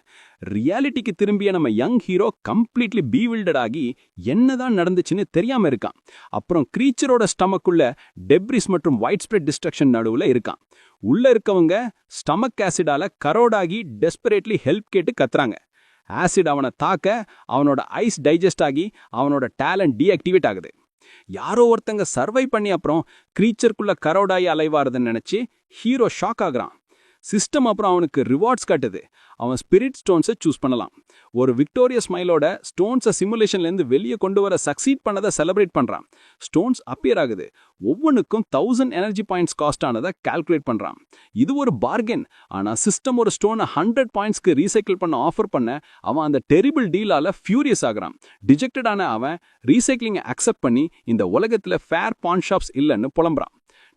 ரியாலிட்டிக்கு திரும்பிய நம்ம யங் ஹீரோ கம்ப்ளீட்லி பீவில்டட் ஆகி என்னதான் நடந்துச்சுன்னு தெரியாம இருக்கான். அப்புறம் கிரீச்சரோட ஸ்டமக்குள்ள டெப்ரிஸ் மற்றும் வைட் ஸ்ப்ரெட் டிஸ்ட்ரக்ஷன் நடுவுல இருக்கான். உள்ள இருக்கவங்க ஸ்டமக் ஆசிடால கரோடாகி டெஸ்பரேட்லி ஹெல்ப் கேட்டு கத்துறாங்க. ஆசிட் அவனை தாக்க அவனோட ஐஸ் டைஜஸ்ட் ஆகி அவனோட டேலண்ட் டீஆக்டிவேட் ஆகுது. யாரோ ஒருத்தங்க சர்வை பண்ணி அப்புறம் கிரீச்சருக்குள்ள கரோடாயி அலைவாருதுன்னு நினைச்சு ஹீரோ ஷாக் ஆகுறான். சிஸ்டம் அப்புறம் அவனுக்கு ரிவார்ட்ஸ் காட்டுது. அவன் ஸ்பிரிட் ஸ்டோன்ஸை சூஸ் பண்ணலாம். ஒரு விக்டோரியஸ் ஸ்மைலோட ஸ்டோன்ஸை சிமுலேஷன்லேருந்து வெளியே கொண்டு வர சக்சீட் பண்ணதை செலிப்ரேட் பண்ணுறான். ஸ்டோன்ஸ் அப்பியர் ஆகுது. ஒவ்வொன்றுக்கும் 1000 எனர்ஜி பாயிண்ட்ஸ் காஸ்ட் ஆனதை கால்குலேட் பண்ணுறான். இது ஒரு பார்கென். ஆனால் சிஸ்டம் ஒரு ஸ்டோனை 100 பாயிண்ட்ஸ்க்கு ரீசைக்கிள் பண்ண ஆஃபர் பண்ண அவன் அந்த டெரிபிள் டீலால ஃபியூரியஸ் ஆகுறான். டிஜெக்டடான அவன் ரீசைக்ளிங்கை அக்செப்ட் பண்ணி இந்த உலகத்தில் ஃபேர் பான் ஷாப்ஸ் இல்லைன்னு புலம்புறான்.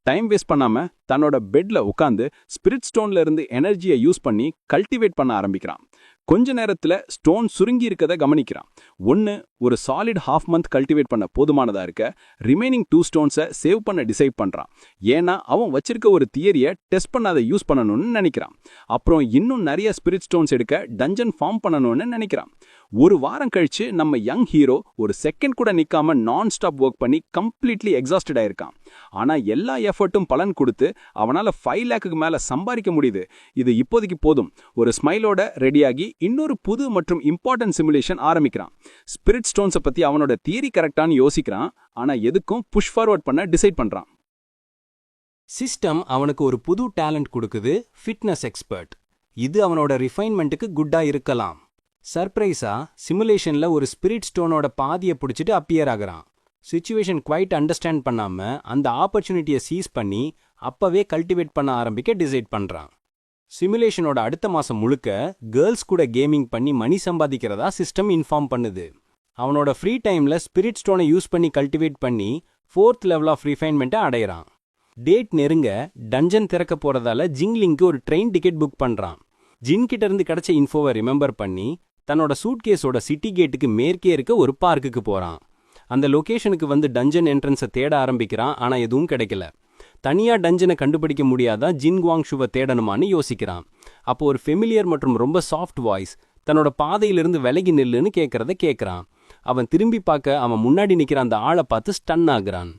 டைம் வேஸ்ட் பண்ணாம தன்னோட பெட்ல உட்காந்து ஸ்பிரிட் ஸ்டோன்ல இருந்து எனர்ஜியை யூஸ் பண்ணி கல்டிவேட் பண்ண ஆரம்பிக்கிறான். கொஞ்ச நேரத்துல ஸ்டோன் சுருங்கி இருக்கதை கவனிக்கிறான். ஒரு சாலிட் ஹாஃப் மந்த் கல்டிவேட் பண்ண போதுமானதா இருக்க ரிமைனிங் 2 ஸ்டோன்ஸை சேவ் பண்ண டிசைட் பண்றான். ஏன்னா அவன் வச்சிருக்க ஒரு தியரியை டெஸ்ட் பண்ண அதை யூஸ் பண்ணணும்னு நினைக்கிறான். அப்புறம் இன்னும் நிறைய ஸ்பிரிட் ஸ்டோன்ஸ் எடுக்க டஞ்சன் ஃபார்ம் பண்ணணும்னு நினைக்கிறான். ஒரு வாரம் கழிச்சு நம்ம யங் ஹீரோ ஒரு செகண்ட் கூட நிக்காம நான் ஸ்டாப் ஒர்க் பண்ணி கம்ப்ளீட்லி எக்ஸாஸ்டட் ஆயிருக்கான். ஆனா எல்லா எஃபர்ட்டும் பலன் கொடுத்து அவனால 5 லேக்குக்கு மேல சம்பாதிக்க முடியுது. இது இப்போதைக்கு போதும். ஒரு ஸ்மைலோட ரெடியாகி இன்னொரு புது மற்றும் இம்பார்ட்டன்ட் சிமுலேஷன் ஆரம்பிக்கிறான். ஸ்பிரிட் ஸ்டோன்ஸை பத்தி அவனோட தியரி கரெக்டான்னு யோசிக்கிறான். ஆனா எதுக்கும் புஷ் ஃபார்வர்ட் பண்ண டிசைட் பண்றான். சிஸ்டம் அவனுக்கு ஒரு புது டேலண்ட் கொடுக்குது, ஃபிட்னஸ் எக்ஸ்பர்ட். இது அவனோட ரிஃபைன்மெண்ட்டுக்கு குட்டா இருக்கலாம். சர்ப்ரைஸா சிமுலேஷன்ல ஒரு ஸ்பிரிட் ஸ்டோனோட பாதியை பிடிச்சிட்டு அப்பியர் ஆகுறான். சிச்சுவேஷன் குவைட் அண்டர்ஸ்டாண்ட் பண்ணாம அந்த ஆப்பர்ச்சுனிட்டியை சீஸ் பண்ணி அப்பவே கல்டிவேட் பண்ண ஆரம்பிக்க டிசைட் பண்றான். சிமுலேஷனோட அடுத்த மாசம் முழுக்க கேர்ள்ஸ் கூட கேமிங் பண்ணி மணி சம்பாதிக்கிறதா சிஸ்டம் இன்ஃபார்ம் பண்ணுது. அவனோட ஃப்ரீ டைம்ல ஸ்பிரிட் ஸ்டோனை யூஸ் பண்ணி கல்டிவேட் பண்ணி 4th லெவல் ஆஃப் ரிஃபைன்மெண்ட்டை அடையிறான். டேட் நெருங்க டஞ்சன் திறக்க போறதால ஜிங்லிங்க்கு ஒரு ட்ரெயின் டிக்கெட் புக் பண்றான். ஜின் கிட்ட இருந்து கிடைச்ச இன்ஃபோவை ரிமெம்பர் பண்ணி தன்னோட சூட்கேஸோட சிட்டி கேட்டுக்கு மேற்கே இருக்க ஒரு பார்க்குக்கு போறான். அந்த லொகேஷனுக்கு வந்து டஞ்சன் என்ட்ரன்ஸை தேட ஆரம்பிக்கிறான். ஆனா எதுவும் கிடைக்கல. தனியா டஞ்சனை கண்டுபிடிக்க முடியாதா ஜின் குவாங்ஷுவை தேடணுமான்னு யோசிக்கிறான். அப்போ ஒரு ஃபெமிலியர் மற்றும் ரொம்ப சாஃப்ட் வாய்ஸ் தன்னோட பாதையிலிருந்து விலகி நில்லுன்னு கேட்கறத கேட்கறான். அவன் திரும்பி பார்க்க அவன் முன்னாடி நிக்கிற அந்த ஆளை பார்த்து ஸ்டன் ஆகுறான்.